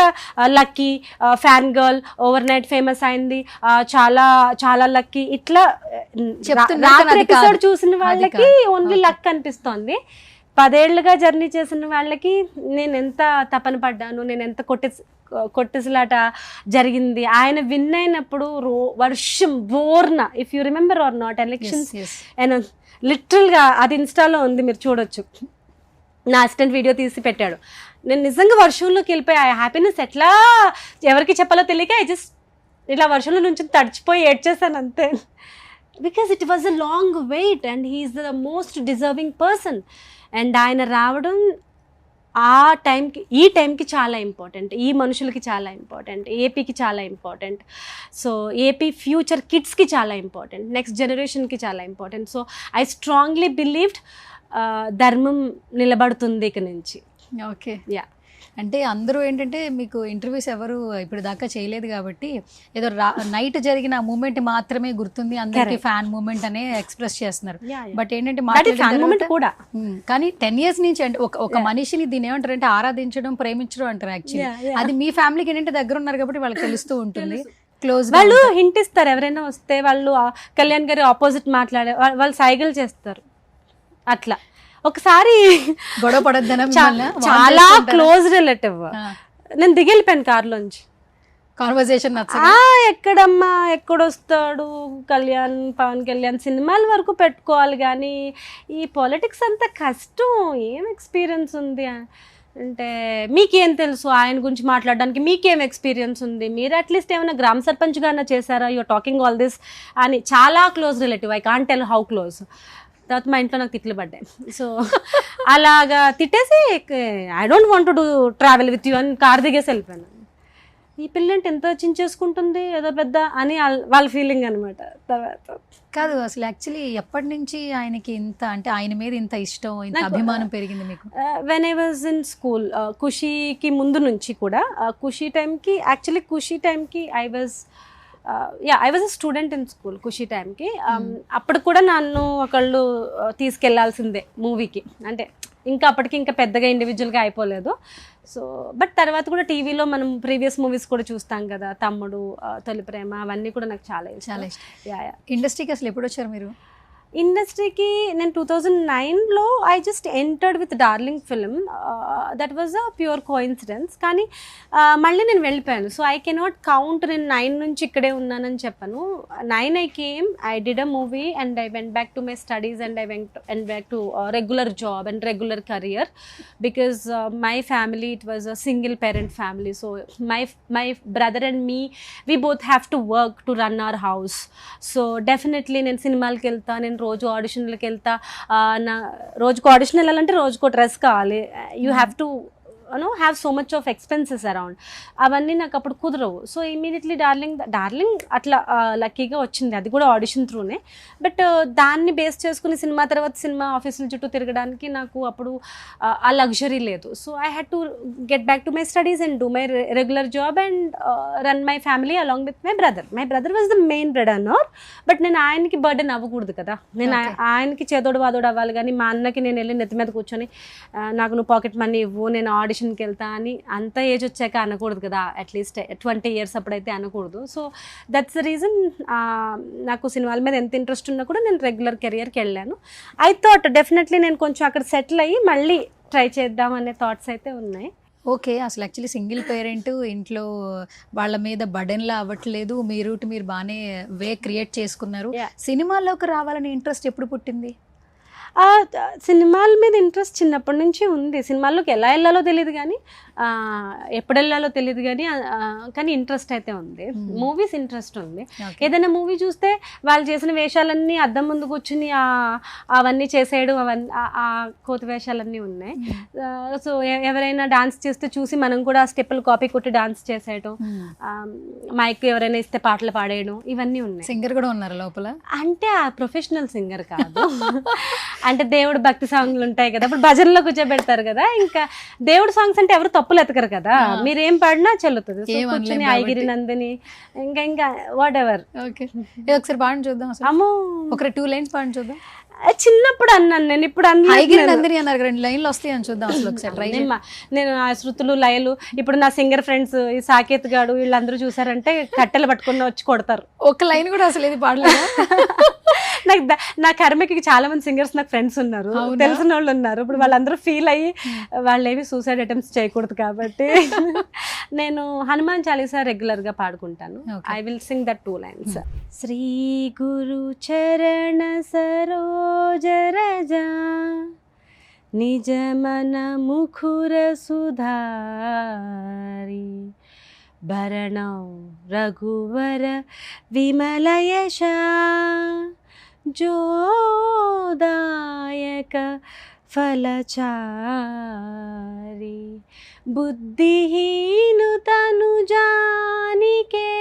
lucky, fan girl over night famous అయింది, చాలా చాలా లక్కీ, ఇట్లా రాత్రి ఎపిసోడ్ చూసిన వాళ్ళకి ఓన్లీ లక్ అనిపిస్తోంది. 10 ఏళ్ళుగా జర్నీ చేసిన వాళ్ళకి నేను ఎంత తపన పడ్డాను, నేను ఎంత కొట్టేసిలాట జరిగింది. ఆయన విన్ అయినప్పుడు వర్షం బోర్న, if you remember or not, elections and లిటరల్గా అది ఇన్స్టాలో ఉంది, మీరు చూడొచ్చు. నా అసిస్టెంట్ వీడియో తీసి పెట్టాడు. నేను నిజంగా వర్షంలోకి వెళ్ళిపోయి ఆ హ్యాపీనెస్ ఎట్లా ఎవరికి చెప్పాలో తెలియక ఇలా వర్షంలో నుంచి తడిచిపోయి ఏడ్చేసాను అంతే. Because it was a long wait and he's the most deserving person. And ఆయన రావడం ఈ టైంకి చాలా ఇంపార్టెంట్, ఈ మనుషులకి చాలా ఇంపార్టెంట్, ఏపీకి చాలా ఇంపార్టెంట్. సో ఏపీ ఫ్యూచర్ కిడ్స్కి చాలా ఇంపార్టెంట్, నెక్స్ట్ జనరేషన్కి చాలా important. So I strongly believed ధర్మం నిలబడుతుంది ఇక నుంచి. Okay, yeah. అంటే అందరూ ఏంటంటే మీకు ఇంటర్వ్యూస్ ఎవరు ఇప్పుడు దాకా చేయలేదు కాబట్టి ఏదో నైట్ జరిగిన మూమెంట్ మాత్రమే గుర్తుంది, అందరికి ఫ్యాన్ మూమెంట్ అనే ఎక్స్ప్రెస్ చేస్తున్నారు. బట్ ఏంటంటే కూడా కానీ 10 years నుంచి అంటే ఒక మనిషిని దీని ఏమంటారు అంటే ఆరాధించడం, ప్రేమించడం అంటారు యాక్చువల్లీ. అది మీ ఫ్యామిలీకి ఏంటంటే దగ్గర ఉన్నారు కాబట్టి వాళ్ళకి తెలుస్తూ ఉంటుంది. క్లోజ్ వాళ్ళు హింట్ ఇస్తారు, ఎవరైనా వస్తే వాళ్ళు కళ్యాణ్ గారి ఆపోజిట్ మాట్లాడే వాళ్ళు సైకిల్ చేస్తారు అట్లా. ఒకసారి గొడవ పడద్దు, చాలా క్లోజ్ రిలేటివ్, నేను దిగెళ్ళిపోయాను కార్లోంచి. కాన్వర్సేషన్ ఎక్కడమ్మా ఎక్కడొస్తాడు పవన్ కళ్యాణ్ సినిమాల వరకు పెట్టుకోవాలి కానీ ఈ పాలిటిక్స్ అంతా కష్టం, ఏం ఎక్స్పీరియన్స్ ఉంది అంటే మీకేం తెలుసు ఆయన గురించి మాట్లాడడానికి, మీకేం ఎక్స్పీరియన్స్ ఉంది, మీరు అట్లీస్ట్ ఏమైనా గ్రామ సర్పంచ్గానే చేశారా, యూఆర్ టాకింగ్ ఆల్ దిస్ అని. చాలా close relative, I can't tell how close. తర్వాత మా ఇంట్లో నాకు తిట్లు పడ్డాయి. సో అలాగా తిట్టేసి I don't want to travel with you అని కార్ దిగేసి వెళ్ళిపోయాను. ఈ పిల్లంటే ఎంత చించేసుకుంటుంది ఏదో పెద్ద అని వాళ్ళ ఫీలింగ్ అనమాట. తర్వాత కాదు, అసలు యాక్చువల్లీ ఎప్పటి నుంచి ఆయనకి ఇంత అంటే ఆయన మీద ఇంత ఇష్టం, ఇంత అభిమానం పెరిగింది మీకు? When I was in school, ఖుషీకి ముందు నుంచి కూడా, ఖుషీ టైంకి I was a student in school Kushi టైంకి. అప్పుడు కూడా నన్ను ఒకళ్ళు తీసుకెళ్లాల్సిందే మూవీకి, అంటే ఇంకా అప్పటికి ఇంకా పెద్దగా ఇండివిజువల్గా అయిపోలేదు. సో బట్ తర్వాత కూడా టీవీలో మనం ప్రీవియస్ మూవీస్ కూడా చూస్తాం కదా, తమ్ముడు, తొలి ప్రేమ, అవన్నీ కూడా నాకు చాలా ఇష్టం. ఇండస్ట్రీకి అసలు ఎప్పుడు వచ్చారు మీరు? ఇండస్ట్రీకి నేను 2009లో I just entered with Darling film. That was a pure coincidence. కానీ మళ్ళీ నేను వెళ్ళిపోయాను. సో ఐ కెనాట్ కౌంట్ నేను 9 నుంచి ఇక్కడే ఉన్నానని చెప్పను. 9 I came, I did a movie and I went back to my studies and I went back to regular job and regular career because my family, it was a single parent family. So my brother and me, we both have to work to run our house. So definitely నేను సినిమాలకి వెళ్తా, నేను రోజు ఆడిషన్లకు వెళ్తా. రోజుకు audition వెళ్ళాలంటే రోజుకో dress కావాలి. You have to have so much of expenses around. అవన్నీ నాకు అప్పుడు కుదరవు. సో ఇమీడియట్లీ డార్లింగ్ అట్లా లక్కీగా వచ్చింది, అది కూడా ఆడిషన్ త్రూనే. బట్ దాన్ని బేస్ చేసుకుని సినిమా తర్వాత సినిమా ఆఫీసుల చుట్టూ తిరగడానికి నాకు అప్పుడు ఆ లగ్జరీ లేదు. So I had to get back to my studies and do my regular job and run my family along with my brother. My brother was the main breadwinner. But నేను ఆయనకి burden అవ్వకూడదు కదా, నేను ఆయనకి చేదోడు వాదోడు అవ్వాలి. కానీ మా అన్నకి నేను వెళ్ళి నెత్తి మీద కూర్చొని నాకు నువ్వు పాకెట్ మనీ ఇవ్వు, నేను ఆడిషన్కి వెళ్తా అని అంత ఏజ్ వచ్చాక అనకూడదు కదా, అట్లీస్ట్ 20 years అప్పుడైతే అనకూడదు. So that's the reason. నాకు సినిమాల మీద ఎంత ఇంట్రెస్ట్ ఉన్నా కూడా నేను రెగ్యులర్ కెరియర్కి వెళ్ళాను. ఐ థాట్ డెఫినెట్లీ నేను కొంచెం అక్కడ సెటిల్ అయ్యి మళ్ళీ ట్రై చేద్దాం అనే థాట్స్ అయితే ఉన్నాయి. ఓకే, అసలు యాక్చువల్లీ సింగిల్ పేరెంట్, ఇంట్లో వాళ్ళ మీద బర్డెన్లా అవ్వట్లేదు, మీరు బాగానే వే క్రియేట్ చేసుకున్నారు. సినిమాల్లోకి రావాలని ఇంట్రెస్ట్ ఎప్పుడు పుట్టింది? సినిమాల మీద ఇంట్రెస్ట్ చిన్నప్పటి నుంచి ఉంది. సినిమాల్లోకి ఎలా వెళ్ళాలో తెలియదు కానీ, ఎప్పుడు వెళ్ళాలో తెలియదు కానీ ఇంట్రెస్ట్ అయితే ఉంది. మూవీస్ ఇంట్రెస్ట్ ఉంది. ఏదైనా మూవీ చూస్తే వాళ్ళు చేసిన వేషాలన్నీ అద్దం ముందు కూర్చుని అవన్నీ చేసేయడం, అవన్నీ ఆ కోతి వేషాలన్నీ ఉన్నాయి. సో ఎవరైనా డాన్స్ చేస్తే చూసి మనం కూడా స్టెప్పులు కాపీ కొట్టి డాన్స్ చేసేయడం, మైక్ ఎవరైనా ఇస్తే పాటలు పాడేయడం, ఇవన్నీ ఉన్నాయి. సింగర్ కూడా ఉన్నారు లోపల? అంటే ఆ ప్రొఫెషనల్ సింగర్ కాదు, అంటే దేవుడు భక్తి సాంగ్లు ఉంటాయి కదా, ఇప్పుడు భజనలో కూర్చోబెడతారు కదా, ఇంకా దేవుడు సాంగ్స్ అంటే ఎవరు తప్పులు ఎతకరు కదా, మీరేం పాడినా చెల్లుతుంది. కూర్చొని ఐగిరి నందిని ఇంకా వాట్ ఎవర్. ఓకే, ఒకసారి పాడిని చూద్దాం. అమ్మో, ఒక 2 lines పాడిని చూద్దాం. చిన్నప్పుడు అన్నాను నేను, ఇప్పుడు నందిని అన్నారు, 2 lines వస్తాయి అని చూద్దాం. అసలు ఒకసారి నేను ఆ శృతులు లయలు, ఇప్పుడు నా సింగర్ ఫ్రెండ్స్ ఈ సాకేత్ గాడు వీళ్ళందరూ చూసారంటే కట్టెలు పట్టుకుని వచ్చి కొడతారు. ఒక లైన్ కూడా అసలు ఏది పాడలేదు. నా కర్మకి చాలా మంది సింగర్స్ నాకు ఫ్రెండ్స్ ఉన్నారు, అవునా? తెలిసిన వాళ్ళు ఉన్నారు. ఇప్పుడు వాళ్ళందరూ ఫీల్ అయ్యి వాళ్ళు ఏమి సూసైడ్ అటెంప్ట్స్ చేయకూడదు కాబట్టి నేను హనుమాన్ చాలీసా రెగ్యులర్ గా పాడుకుంటాను. Okay. I will sing that 2 lines. Shri గురు చరణ సరోజ రజా నిజ మన ముఖుర సుధారి భరణౌ రఘువర విమల యశ జోదాయక ఫలచారి బుద్ధిహీను తను జానికే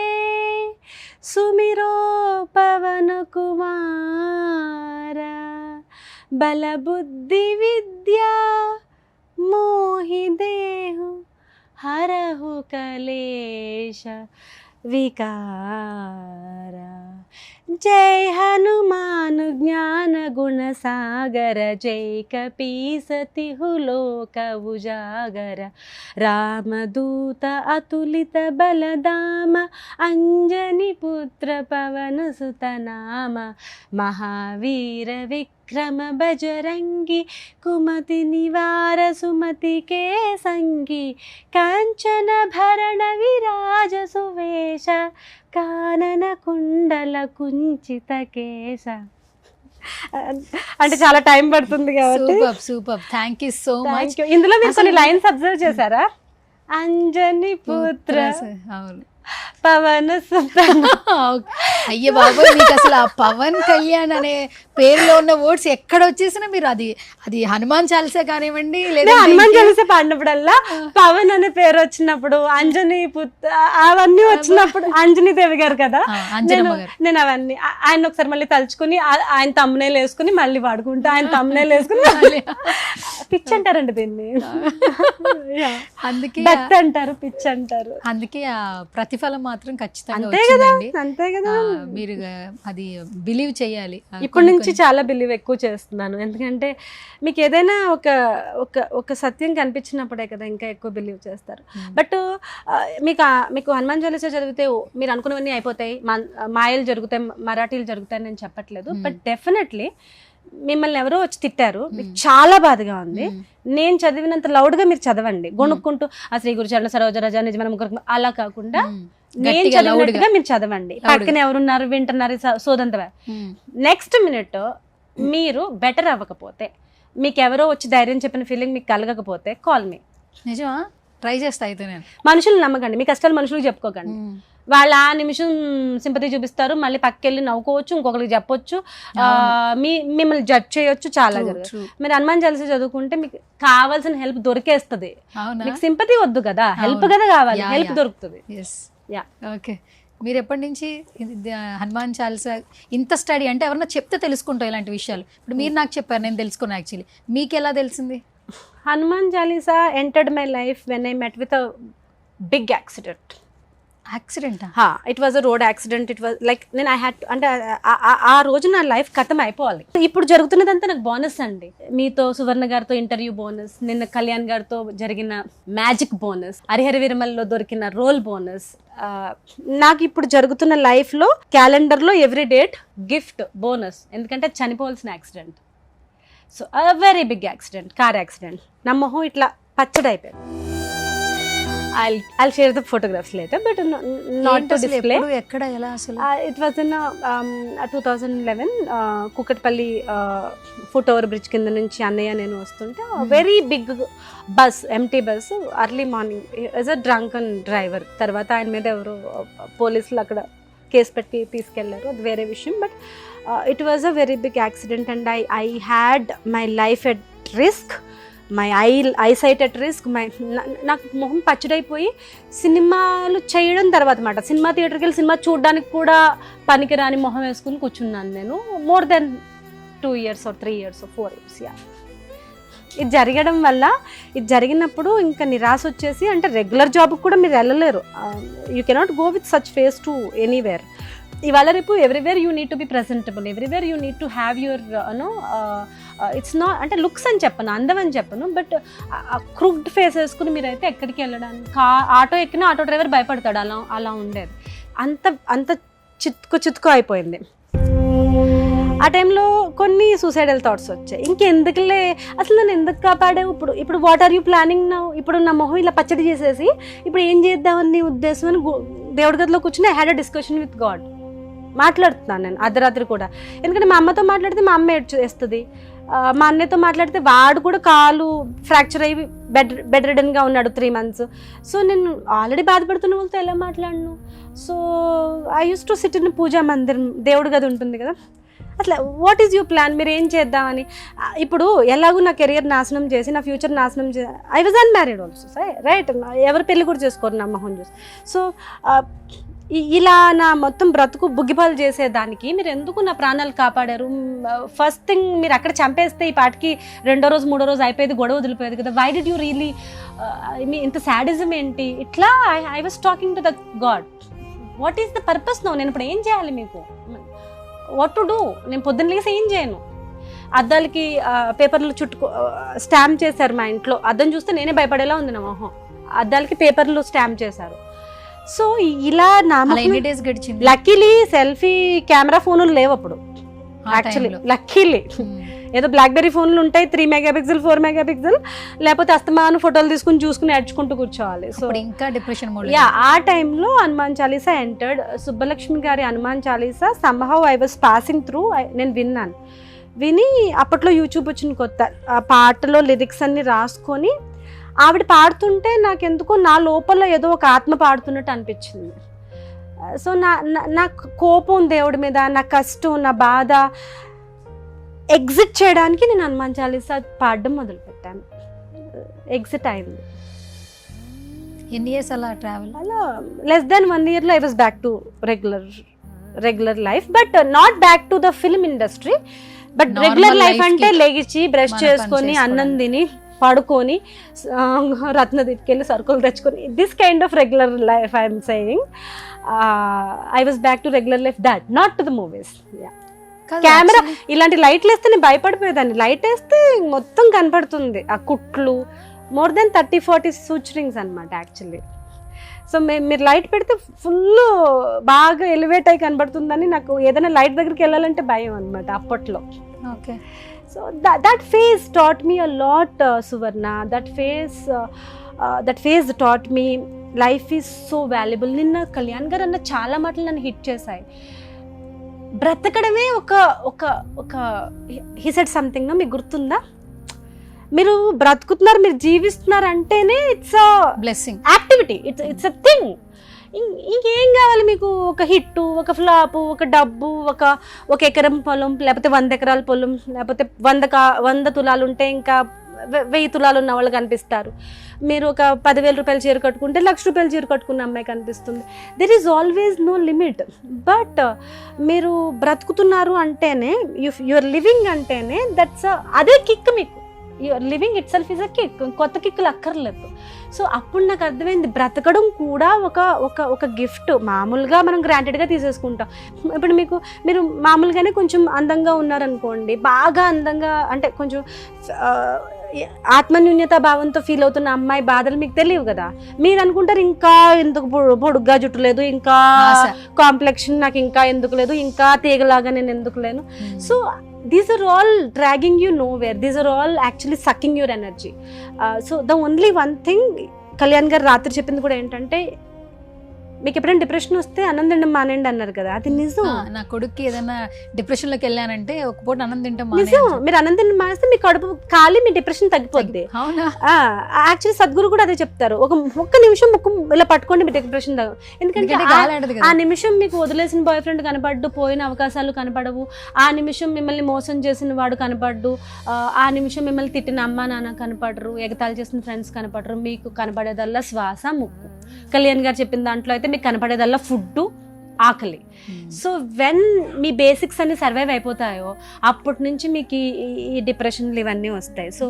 సుమిరో పవన కుమార బల బుద్ధి విద్యా మోహి దేహు హరహు కలేశ వికార జై హనుమాను జ్ఞాన గుణ సాగర జై కపీసతి లోక ఉజాగర రామదూత అతులిత బలదామ అంజని పుత్ర పవన సుత నామ మహావీర విక్రమ బజరంగి కుమతి నివార సుమతి కే సంగి కాంచన భరణ విరాజ సువేశ కానన కుండల కుంచిత కేశ. అంటే చాలా టైం పడుతుంది కాబట్టి super thank you so much. ఇందులో మీరు కొన్ని లైన్స్ అబ్జర్వ్ చేశారా? అంజని పుత్ర అవును పవన సుత. అయ్య బాబోయ్, మీకు అసలు ఆ పవన్ కళ్యాణ్ అనే పేరులో ఉన్న వర్డ్స్ ఎక్కడ వచ్చేసినా మీరు అది హనుమాన్ చాలీసా కానివ్వండి, లేదా హనుమాన్ చాలీసా పాడినప్పుడల్లా పవన్ అనే పేరు వచ్చినప్పుడు, అంజని పుత్ర అవన్నీ వచ్చినప్పుడు, అంజనీ దేవి గారు కదా, నేను అవన్నీ ఆయన ఒకసారి మళ్ళీ తలుచుకుని ఆయన తమ్మునేలు వేసుకుని మళ్ళీ పాడుకుంటా, ఆయన తమ్మునేలు వేసుకుని పిచ్ అంటారండి దీన్ని, అందుకే భక్తి అంటారు, పిచ్ అంటారు. అందుకే ఆ ప్రతిఫలం మాత్రం ఖచ్చితంగా అంతే కదా, వచ్చిందండి. అంతే కదా. మీరు అది బిలీవ్ చేయాలి. ఇప్పటి నుంచి చాలా బిలీవ్ ఎక్కువ చేస్తున్నాను, ఎందుకంటే మీకు ఏదైనా ఒక సత్యం కనిపించినప్పుడే కదా ఇంకా ఎక్కువ బిలీవ్ చేస్తారు. బట్ మీకు హనుమాన్ చాలీసా చదివితే మీరు అనుకున్నవన్నీ అయిపోతాయి, మాయలు జరుగుతాయి, మరాఠీలు జరుగుతాయి నేను చెప్పట్లేదు. బట్ డెఫినెట్లీ మిమ్మల్ని ఎవరో వచ్చి తిట్టారు, మీకు చాలా బాధగా ఉంది, నేను చదివినంత లౌడ్గా మీరు చదవండి, గొనుక్కుంటూ ఆ శ్రీ గురు చరణ సరోజ రజా నిజమైన ముగ్గురు అలా కాకుండా నేను చదివినట్టుగా మీరు చదవండి. పక్కన ఎవరున్నారు వింటున్నారు సోదంతవా. నెక్స్ట్ మినిట్ మీరు బెటర్ అవ్వకపోతే, మీకు ఎవరో వచ్చి ధైర్యం చెప్పిన ఫీలింగ్ మీకు కలగకపోతే కాల్ మీ. నిజమా? ట్రై చేస్తా అయితే నేను. మనుషులు నమ్మకండి, మీ కష్టాలు మనుషులకు చెప్పుకోకండి. వాళ్ళు ఆ నిమిషం సింపతి చూపిస్తారు, మళ్ళీ పక్కెళ్ళి నవ్వుకోవచ్చు, ఇంకొకరికి చెప్పొచ్చు, మిమ్మల్ని జడ్జ్ చేయొచ్చు, చాలా జరుగుతుంది. మీరు హనుమాన్ చాలీసా చదువుకుంటే మీకు కావాల్సిన హెల్ప్ దొరికేస్తుంది. మీకు సింపతి వద్దు కదా, హెల్ప్ కదా కావాలి, హెల్ప్ దొరుకుతుంది. ఓకే, మీరు ఎప్పటి నుంచి హనుమాన్ చాలీసా ఇంత స్టడీ? అంటే ఎవరన్నా చెప్తే తెలుసుకుంటాం ఇలాంటి విషయాలు. ఇప్పుడు మీరు నాకు చెప్పారు, నేను తెలుసుకున్నా. యాక్చువల్లీ మీకు ఎలా తెలిసింది? Hanuman Chalisa entered my life when I met with a big accident. It was a road accident. It was like నేను అంటే ఆ రోజు నా లైఫ్ ఖతం అయిపోవాలి. ఇప్పుడు జరుగుతున్నదంతా నాకు బోనస్ అండి. మీతో సువర్ణ గారితో ఇంటర్వ్యూ బోనస్, నిన్న కళ్యాణ్ గారితో జరిగిన మ్యాజిక్ బోనస్, హరిహర వీరమల్లో దొరికిన రోల్ బోనస్, నాకు ఇప్పుడు జరుగుతున్న లైఫ్లో క్యాలెండర్లో ఎవ్రీ డేట్ గిఫ్ట్ బోనస్. ఎందుకంటే చనిపోవాల్సిన accident. So a very big accident, car accident. నా మొహం ఇట్లా పచ్చడైపోయింది. I'll share the photographs later, but not to display. ఎక్కడ ఎలా అసలు? It was in 2011 Kukatpally foot over bridge కింద నుంచి అన్నయ్య నేను వస్తుంటే very big bus, empty bus, early morning. As a drunken driver. తర్వాత ఆయన మీద ఎవరో పోలీసులు అక్కడ కేసు పెట్టి తీసుకెళ్లారు, అది వేరే విషయం. But it was a very big accident and I had my life at risk, my eyesight at risk. నాకు మొహం పచ్చడైపోయి సినిమాలు చేయడం తర్వాత మాట, సినిమా థియేటర్కి వెళ్ళి సినిమా చూడడానికి కూడా పనికిరాని మొహం వేసుకుని కూర్చున్నాను నేను. More than 2 years or 3 years or 4 years. ఇది జరగడం వల్ల, ఇది జరిగినప్పుడు ఇంకా నిరాశ వచ్చేసి, అంటే రెగ్యులర్ జాబ్కి కూడా మీరు వెళ్ళలేరు. You cannot go with such face to anywhere. ఇవాళ రేపు everywhere you need to be presentable, everywhere you need to have your it's not అంటే లుక్స్ అని చెప్పను, అందం అని చెప్పను, బట్ క్రూక్డ్ ఫేస్ వేసుకుని మీరైతే ఎక్కడికి వెళ్ళడానికి, ఆటో ఎక్కినా ఆటో డ్రైవర్ భయపడతాడు, అలా ఉండేది. అంత చిత్కు అయిపోయింది. ఆ టైంలో కొన్ని సూసైడల్ థాట్స్ వచ్చాయి. ఇంకెందుకులే అసలు నన్ను ఎందుకు కాపాడావు, ఇప్పుడు what are you planning now, ఇప్పుడు నా మొహం ఇలా పచ్చడి చేసేసి ఇప్పుడు ఏం చేద్దామని ఉద్దేశం అని దేవుడి గదిలో కూర్చుని I had a discussion with God. మాట్లాడుతున్నాను నేను అర్ధరాత్రి కూడా, ఎందుకంటే మా అమ్మతో మాట్లాడితే మా అమ్మ ఏడ్చేస్తుంది, మా అన్నయ్యతో మాట్లాడితే వాడు కూడా కాలు ఫ్రాక్చర్ అయ్యి బెడ్ రిడన్గా ఉన్నాడు 3 months. సో నేను ఆల్రెడీ బాధపడుతున్న వాళ్ళతో ఎలా మాట్లాడను. So I use to sit in పూజా మందిరం, దేవుడి గది ఉంటుంది కదా, అట్లా వాట్ ఈజ్ యువర్ ప్లాన్, మీరు ఏం చేద్దామని. ఇప్పుడు ఎలాగో నా కెరియర్ నాశనం చేసి నా ఫ్యూచర్ నాశనం చేసి I was unmarried also right, ఎవరు పెళ్లి కూడా చేసుకోరు నా మొహం చూసి. సో ఇలా నా మొత్తం బ్రతుకు బుగ్గిపాలు చేసేదానికి మీరు ఎందుకు నా ప్రాణాలు కాపాడారు. ఫస్ట్ థింగ్ మీరు అక్కడ చంపేస్తే ఈ పాటికి 2వ రోజు 3వ రోజు అయిపోయేది, గొడవ వదిలిపోయేది కదా. వై డిడ్ యూ రియలీ ఇంత సాడిజం ఏంటి. ఇట్లా I was talking to the god, what is the purpose no, నేను ఇప్పుడు ఏం చేయాలి మీకు, వాట్ టు డూ. నేను పొద్దున్న లేసి ఏం చేయను. అద్దాలకి పేపర్లు స్టాంప్ చేశారు మా ఇంట్లో, అద్దం చూస్తే నేనే భయపడేలా ఉంది నా మొహం. అద్దాలకి పేపర్లు స్టాంప్ చేశారు. సో ఇలా గడిచింది. లక్కీలీ సెల్ఫీ కెమెరా ఫోన్లు లేవు అప్పుడు, యాక్చువల్లీ లక్కీలీ. ఏదో బ్లాక్బెర్రీ ఫోన్లు ఉంటాయి 3 MP 4 MP, లేకపోతే అస్తమాను ఫోటోలు తీసుకుని చూసుకుని అడ్చుకుంటూ కూర్చోవాలి. సో ఇంకా డిప్రెషన్ ఆ టైంలో హనుమాన్ చాలీసా ఎంటర్డ్. సుబ్బలక్ష్మి గారి Hanuman Chalisa somehow I was passing through, నేను విని అప్పట్లో యూట్యూబ్ వచ్చిన కొత్త, ఆ పాటలో లిరిక్స్ అన్ని రాసుకొని ఆవిడ పాడుతుంటే నాకెందుకో నా లోపల ఏదో ఒక ఆత్మ పాడుతున్నట్టు అనిపించింది. సో నా కోపం దేవుడి మీద, నా కష్టం, నా బాధ ఎగ్జిట్ చేయడానికి నేను హనుమాన్ చాలీసా పాడడం మొదలుపెట్టాను. ఎగ్జిట్ అయింది. ఎన్ని ఇయర్స్ అలా ట్రావెల్? అలా less than 1 yearలో I was back to regular life, but not back to the film industry. But regular life అంటే లెగిచి బ్రష్ చేసుకొని అన్నం తిని పడుకొని రత్నదీప్కి వెళ్ళి సరుకులు తెచ్చుకొని, this kind of regular life I'm saying. I was back to regular life, that not to the movies. Camera ఇలాంటి లైట్లు వేస్తే నేను భయపడిపోయేదాన్ని. లైట్ వేస్తే మొత్తం కనపడుతుంది ఆ కుట్లు, మోర్ దెన్ 30-40 సూచరింగ్స్ అనమాట యాక్చువల్లీ. సో మీరు లైట్ పెడితే ఫుల్ బాగా ఎలివేట్ అయి కనబడుతుందని నాకు ఏదైనా లైట్ దగ్గరికి వెళ్ళాలంటే భయం అనమాట అప్పట్లో. Okay. So that phase taught me a lot, Suvarna. That phase taught me life is so valuable. నిన్న కళ్యాణ్ గారు అన్న చాలా మాటలు నన్ను హిట్ చేశాయి. బ్రతకడమే ఒక he said something, మీకు గుర్తుందా? మీరు బ్రతుకుతున్నారు, మీరు జీవిస్తున్నారు అంటేనే it's a blessing activity, it's a thing. ఇంకేం కావాలి మీకు? ఒక హిట్టు, ఒక ఫ్లాపు, ఒక డబ్బు, ఒక ఎకరం పొలం, లేకపోతే 100 ఎకరాల పొలం, లేకపోతే 100 తులాలు ఉంటే ఇంకా 1000 తులాలు ఉన్న వాళ్ళు కనిపిస్తారు. మీరు ఒక 10,000 రూపాయలు చీర కట్టుకుంటే 1,00,000 రూపాయలు చీర కట్టుకున్న అమ్మాయి కనిపిస్తుంది. There is always no limit. But మీరు బ్రతుకుతున్నారు అంటేనే, యువర్ లివింగ్ అంటేనే దట్స్ అదే కిక్ మీకు. Your living itself is a kick, కొత్త కిక్కులు అక్కర్లేదు. సో అప్పుడు నాకు అర్థమైంది బ్రతకడం కూడా ఒక గిఫ్ట్. మామూలుగా మనం గ్రాంటెడ్గా తీసేసుకుంటాం. ఇప్పుడు మీరు మామూలుగానే కొంచెం అందంగా ఉన్నారనుకోండి, బాగా అందంగా అంటే కొంచెం ఆత్మన్యూన్యత భావంతో ఫీల్ అవుతున్న అమ్మాయి బాధలు మీకు తెలియవు కదా. మీరు అనుకుంటారు ఇంకా ఎందుకు పొడుగ్గా జుట్టు లేదు, ఇంకా కాంప్లెక్షన్ నాకు ఇంకా ఎందుకు లేదు, ఇంకా తీగలాగా నేను ఎందుకు లేను. So these are all dragging you nowhere. These are all actually sucking your energy. So the only one thing Kalyan గారు రాత్రి చెప్పింది కూడా ఏంటంటే, మీకు ఎప్పుడైనా డిప్రెషన్ వస్తే అన్నం తినడం మానేయండి అన్నారు కదా, అది నిజం. నా కొడుక్కి ఏదైనా డిప్రెషన్లోకి వెళ్ళానంటే ఒక పూట అన్నం తింటాం నిజం. మీరు అన్నం తినడం మానేస్తే మీ కడుపు ఖాళీ, మీ డిప్రెషన్ తగ్గిపోద్ది. యాక్చువల్లీ సద్గురు కూడా అదే చెప్తారు, ఒక్క నిమిషం ముక్కు ఇలా పట్టుకోండి మీ డిప్రెషన్ తగ్గ. ఎందుకంటే ఆ నిమిషం మీకు వదిలేసిన బాయ్ ఫ్రెండ్ కనపడ్డు, పోయిన అవకాశాలు కనపడవు, ఆ నిమిషం మిమ్మల్ని మోసం చేసిన వాడు కనపడ్డు, ఆ నిమిషం మిమ్మల్ని తిట్టిన అమ్మ నాన్న కనపడరు, ఎగతాళి చేసిన ఫ్రెండ్స్ కనపడరు. మీకు కనపడేదల్లా శ్వాస, ముక్కు. కళ్యాణ్ గారు చెప్పిన దాంట్లో అయితే మీకు కనపడేదల్లా ఫుడ్, ఆకలి. సో వెన్ మీ బేసిక్స్ అన్ని సర్వైవ్ అయిపోతాయో అప్పటి నుంచి మీకు ఈ డిప్రెషన్లు ఇవన్నీ వస్తాయి. సో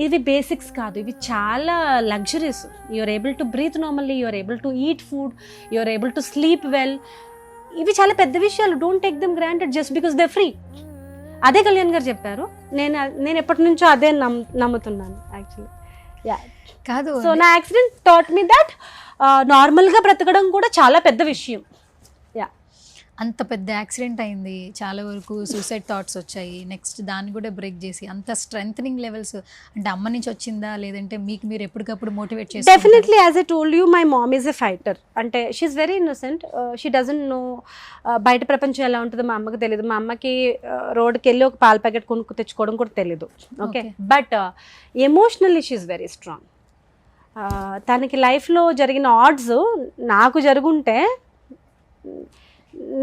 ఇవి బేసిక్స్ కాదు, ఇవి చాలా luxuries. You're able to breathe normally, you're able to eat food, you're able to sleep well. ఇవి చాలా పెద్ద విషయాలు. Don't take them granted just because they free. అదే కళ్యాణ్ గారు చెప్పారు. నేను ఎప్పటి నుంచో అదే నమ్ముతున్నాను యాక్చువల్లీ. కాదు, సో నా యాక్సిడెంట్ టాట్ మీ దట్ నార్మల్గా బ్రతకడం కూడా చాలా పెద్ద విషయం. అంత పెద్ద యాక్సిడెంట్ అయింది, చాలా వరకు సూసైడ్ థాట్స్ వచ్చాయి, నెక్స్ట్ దాన్ని కూడా బ్రేక్ చేసి అంత స్ట్రెంథనింగ్ లెవెల్స్ అంటే అమ్మ నుంచి వచ్చిందా లేదంటే మీకు మీరు ఎప్పటికప్పుడు మోటివేట్ చేసి? Definitely as I told you my mom is a fighter. అంటే she's very innocent, she doesn't know బయట ప్రపంచం ఎలా ఉంటుందో మా అమ్మకి తెలియదు. మా అమ్మకి రోడ్కి వెళ్ళి ఒక పాల ప్యాకెట్ కొనుక్కు తెచ్చుకోవడం కూడా తెలియదు. Okay, but emotionally she's very strong. తనకి లైఫ్లో జరిగిన ఆడ్స్ నాకు జరుగుంటే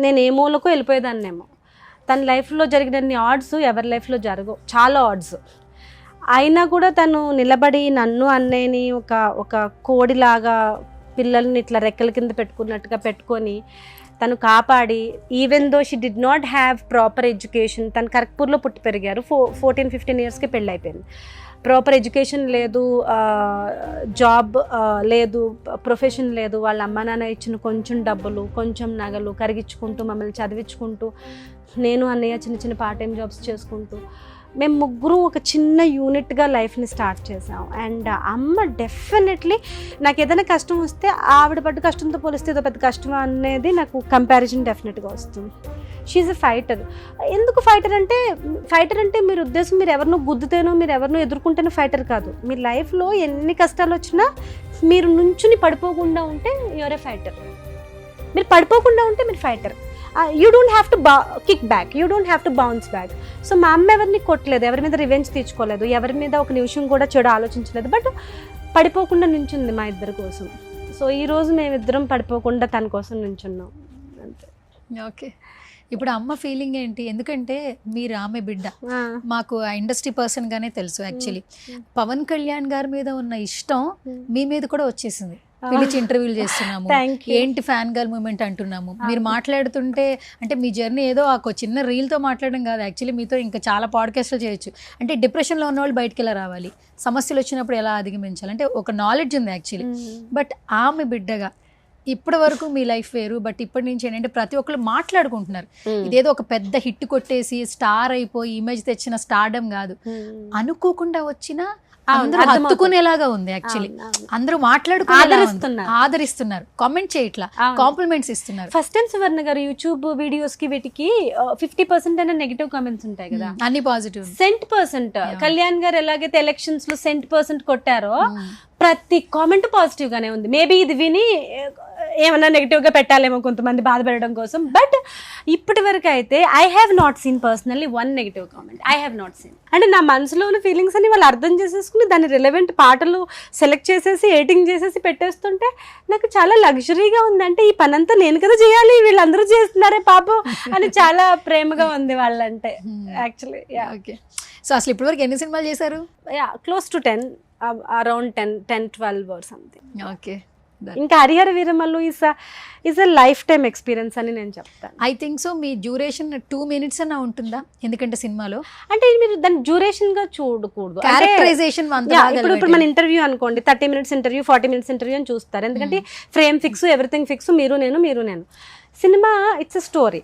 నేను ఏ మూలకో వెళ్ళిపోయేదాన్నేమో. తన లైఫ్లో జరిగినన్ని ఆడ్స్ ఎవరి లైఫ్లో జరగవు, చాలా ఆడ్స్. అయినా కూడా తను నిలబడి నన్ను అన్నయ్యని ఒక కోడిలాగా పిల్లల్ని ఇట్లా రెక్కల కింద పెట్టుకున్నట్టుగా పెట్టుకొని తను కాపాడి, even though she did not have proper education. తను ఖరగ్పూర్లో పుట్టి పెరిగారు, 14-15 ఇయర్స్కి పెళ్ళి అయిపోయింది. ప్రాపర్ ఎడ్యుకేషన్ లేదు, జాబ్ లేదు, ప్రొఫెషన్ లేదు. వాళ్ళ అమ్మ నాన్న ఇచ్చిన కొంచెం డబ్బులు, కొంచెం నగలు కరిగించుకుంటూ మమ్మల్ని చదివించుకుంటూ, నేను అన్నయ్య చిన్న చిన్న పార్ట్ టైం జాబ్స్ చేసుకుంటూ మేము ముగ్గురు ఒక చిన్న యూనిట్గా లైఫ్ని స్టార్ట్ చేసాం. అండ్ అమ్మ డెఫినెట్లీ నాకు ఏదైనా కష్టం వస్తే ఆవిడ పడ్డ కష్టంతో పోలిస్తే ఏదో పెద్ద కష్టం అనేది నాకు కంపారిజన్ డెఫినెట్గా వస్తుంది. She's a fighter. ఎందుకు ఫైటర్ అంటే మీరు ఉద్దేశం మీరు ఎవరినో గుద్దుతేనో మీరు ఎవరినో ఎదుర్కొంటేనో ఫైటర్ కాదు. మీ లైఫ్లో ఎన్ని కష్టాలు వచ్చినా మీరు నుంచుని పడిపోకుండా ఉంటే యూఆర్ ఎ ఫైటర్. మీరు పడిపోకుండా ఉంటే మీరు fighter. You don't have to kick back, you don't have to bounce back. So మా అమ్మ ఎవరిని కొట్టలేదు, ఎవరి మీద రివెంజ్ తీర్చుకోలేదు, ఎవరి మీద ఒక నిమిషం కూడా చెడు ఆలోచించలేదు, బట్ పడిపోకుండా నించుంది మా ఇద్దరి కోసం. సో ఈరోజు మేమిద్దరం పడిపోకుండా తన కోసం నించున్నాం అంతే. ఓకే, ఇప్పుడు అమ్మ ఫీలింగ్ ఏంటి? ఎందుకంటే మీరు ఆమె బిడ్డ, మాకు ఆ ఇండస్ట్రీ పర్సన్ గానే తెలుసు. యాక్చువల్లీ పవన్ కళ్యాణ్ గారి మీద ఉన్న ఇష్టం మీ మీద కూడా వచ్చేసింది. పిలిచి ఇంటర్వ్యూలు చేస్తున్నాము, ఏంటి ఫ్యాన్ గర్ల్ మూమెంట్ అంటున్నాము. మీరు మాట్లాడుతుంటే అంటే మీ జర్నీ ఏదో ఒక చిన్న రీల్తో మాట్లాడడం కాదు, యాక్చువల్లీ మీతో ఇంకా చాలా పాడ్కాస్ట్లు చేయొచ్చు. అంటే డిప్రెషన్లో ఉన్న వాళ్ళు బయటకు ఎలా రావాలి, సమస్యలు వచ్చినప్పుడు ఎలా అధిగమించాలి, అంటే ఒక నాలెడ్జ్ ఉంది యాక్చువల్లీ. బట్ ఆమె బిడ్డగా ఇప్పటి వరకు మీ లైఫ్ వేరు, బట్ ఇప్పటి నుంచి ఏంటంటే ప్రతి ఒక్కరు మాట్లాడుకుంటున్నారు. ఇదేదో ఒక పెద్ద హిట్ కొట్టేసి స్టార్ అయిపోయి ఇమేజ్ తెచ్చిన స్టార్డమ్ కాదు, అనుకోకుండా వచ్చిన అందరూ హత్తుకునేలాగా ఉంది. యాక్చువల్లీ అందరూ ఆదరిస్తున్నారు, కామెంట్ చేయట్లా, కాంప్లిమెంట్స్ ఇస్తున్నారు. ఫస్ట్ టైం సువర్ణ గారు యూట్యూబ్ వీడియోస్ కి వీటికి 50% అయినా నెగిటివ్ కామెంట్స్ ఉంటాయి కదా, అన్ని పాజిటివ్. 100% కళ్యాణ్ గారు ఎలాగైతే ఎలక్షన్స్ లో 100% కొట్టారో ప్రతి కామెంట్ పాజిటివ్ గానే ఉంది. మేబీ ఇది విని ఏమన్నా నెగిటివ్ గా పెట్టాలేమో కొంతమంది బాధపడడం కోసం, బట్ ఇప్పటి వరకు అయితే I have not seen personally one negative comment. I have not seen. అంటే నా మనసులో ఉన్న ఫీలింగ్స్ అని వాళ్ళు అర్థం చేసేసుకుని దాని రిలవెంట్ పాటలు సెలెక్ట్ చేసేసి ఎడిటింగ్ చేసేసి పెట్టేస్తుంటే నాకు చాలా లగ్జరీగా ఉంది. అంటే ఈ పనంతా నేను కదా చేయాలి, వీళ్ళందరూ చేస్తున్నారే పాపం అని చాలా ప్రేమగా ఉంది వాళ్ళంటే యాక్చువల్లీ. ఓకే, సో అసలు ఇప్పటి వరకు ఎన్ని సినిమాలు చేశారు? Close to 10, around 10-12 or something. Okay, ఇంకా Harihara Veeramallu is a life time experience అని నేను చెప్తాను. I think so. మీ డ్యూరేషన్ 2 minutes అన్నా ఉంటుందా? ఎందుకంటే సినిమాలో అంటే మీరు దాన్ని డ్యూరేషన్ గా చూడకూడదు. క్యారెక్టరైజేషన్ ఇప్పుడు మన ఇంటర్వ్యూ అనుకోండి, 30 minutes ఇంటర్వ్యూ, 40 minutes ఇంటర్వ్యూ అని చూస్తారు. ఎందుకంటే ఫ్రేమ్ ఫిక్స్, ఎవ్రీథింగ్ ఫిక్స్, మీరు నేను. Cinema it's a story.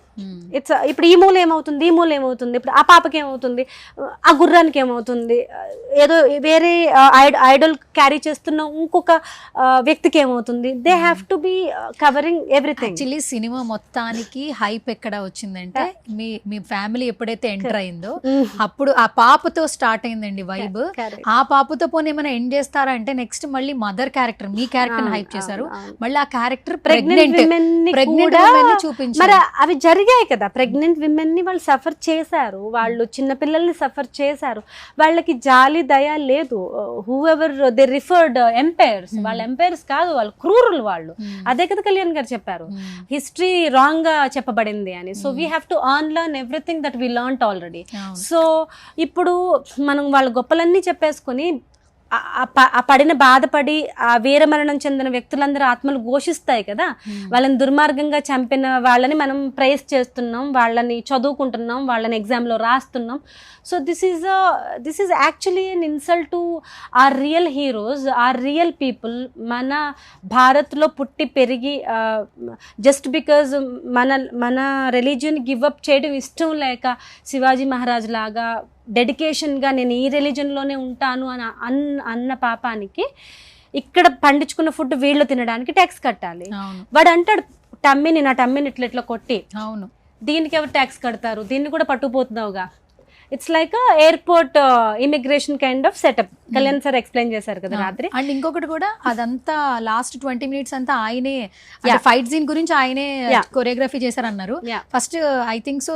It's ఇప్పుడు ఈ మూల ఏమవుతుంది, ఈ మూల ఏమవుతుంది, ఇప్పుడు ఆ పాపకి ఏమవుతుంది, ఆ గుర్రానికి ఏమవుతుంది, ఏదో వేరే ఐడల్ క్యారీ చేస్తున్న ఇంకొక వ్యక్తికి ఏమవుతుంది. They have to be covering everything. Actually cinema మొత్తానికి హైప్ ఎక్కడ వచ్చిందంటే మీ ఫ్యామిలీ ఎప్పుడైతే ఎంటర్ అయిందో అప్పుడు ఆ పాపతో స్టార్ట్ అయిందండి వైబ్. ఆ పాపతో పోనీ ఏమైనా ఎండ్ చేస్తారా అంటే నెక్స్ట్ మళ్ళీ మదర్ క్యారెక్టర్, మీ క్యారెక్టర్ హైప్ చేశారు. మళ్ళీ ఆ క్యారెక్టర్ ప్రెగ్నెంట్ మరి అవి జరిగాయి కదా. ప్రెగ్నెంట్ విమెన్ ని వాళ్ళు సఫర్ చేశారు, వాళ్ళు చిన్న పిల్లల్ని సఫర్ చేశారు, వాళ్ళకి జాలి దయ లేదు. Whoever they referred empires, వాళ్ళ ఎంపైర్స్ కాదు, వాళ్ళు క్రూరులు వాళ్ళు. అదే కదా కళ్యాణ్ గారు చెప్పారు, హిస్టరీ రాంగ్ గా చెప్పబడింది అని. So we have to unlearn everything that we learned already. So ఇప్పుడు మనం వాళ్ళ గొప్పలన్నీ చెప్పేసుకుని ఆ పడిన బాధపడి ఆ వీరమరణం చెందిన వ్యక్తులందరూ ఆత్మలు ఘోషిస్తాయి కదా, వాళ్ళని దుర్మార్గంగా చంపిన వాళ్ళని మనం ప్రైజ్ చేస్తున్నాం, వాళ్ళని చదువుకుంటున్నాం, వాళ్ళని ఎగ్జామ్లో రాస్తున్నాం. So this is actually an insult to our real heroes, our real people. మన భారత్లో పుట్టి పెరిగి జస్ట్ బికాజ్ మన రిలీజియన్ గివ్ అప్ చేయడం ఇష్టం లేక శివాజీ మహారాజ్ లాగా డెడికేషన్గా నేను ఈ రిలీజన్లోనే ఉంటాను అని అన్న పాపానికి ఇక్కడ పండించుకున్న ఫుడ్ వీళ్ళు తినడానికి ట్యాక్స్ కట్టాలి. వాడు అంటాడు టమ్మిని నా టమ్మిని ఇట్లా కొట్టి అవును, దీనికి ఎవరు ట్యాక్స్ కడతారు, దీన్ని కూడా పట్టుకుపోతున్నావుగా. It's like airport immigration kind of setup. Kalyan sir explain చేశారు కదా రాత్రి. అండ్ ఇంకొకటి కూడా అదంతా లాస్ట్ 20 minutes అంతా ఆయనే ఫైట్ సీన్ గురించి ఆయనే కొరియోగ్రఫీ చేశారన్నారు. First I think so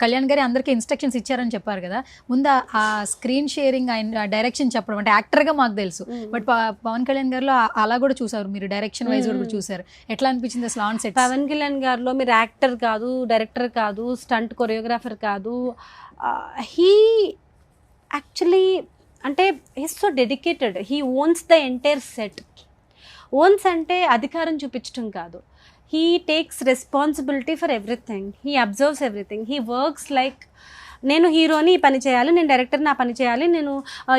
Kalyan గారి అందరికి ఇన్స్ట్రక్షన్స్ ఇచ్చారని చెప్పారు కదా. ముందు ఆ స్క్రీన్ షేరింగ్ ఆయన డైరెక్షన్ చెప్పడం అంటే యాక్టర్ గా మాకు తెలుసు, బట్ పవన్ కళ్యాణ్ గారిలో అలా కూడా చూసారు మీరు, డైరెక్షన్ వైజ్ కూడా చూసారు. ఎట్లా అనిపించింది అసలు ఆన్ సెట్? పవన్ కళ్యాణ్ గారిలో మీరు యాక్టర్ కాదు, డైరెక్టర్ కాదు, స్టంట్ కొరియోగ్రాఫర్ కాదు, హీ యాక్చువల్లీ అంటే he's so dedicated. He owns the entire set. Owns అంటే అధికారం చూపించడం కాదు, he takes responsibility for everything, he observes everything, he works like నేను హీరోని ఈ పని చేయాలి, నేను డైరెక్టర్ నా పని చేయాలి, నేను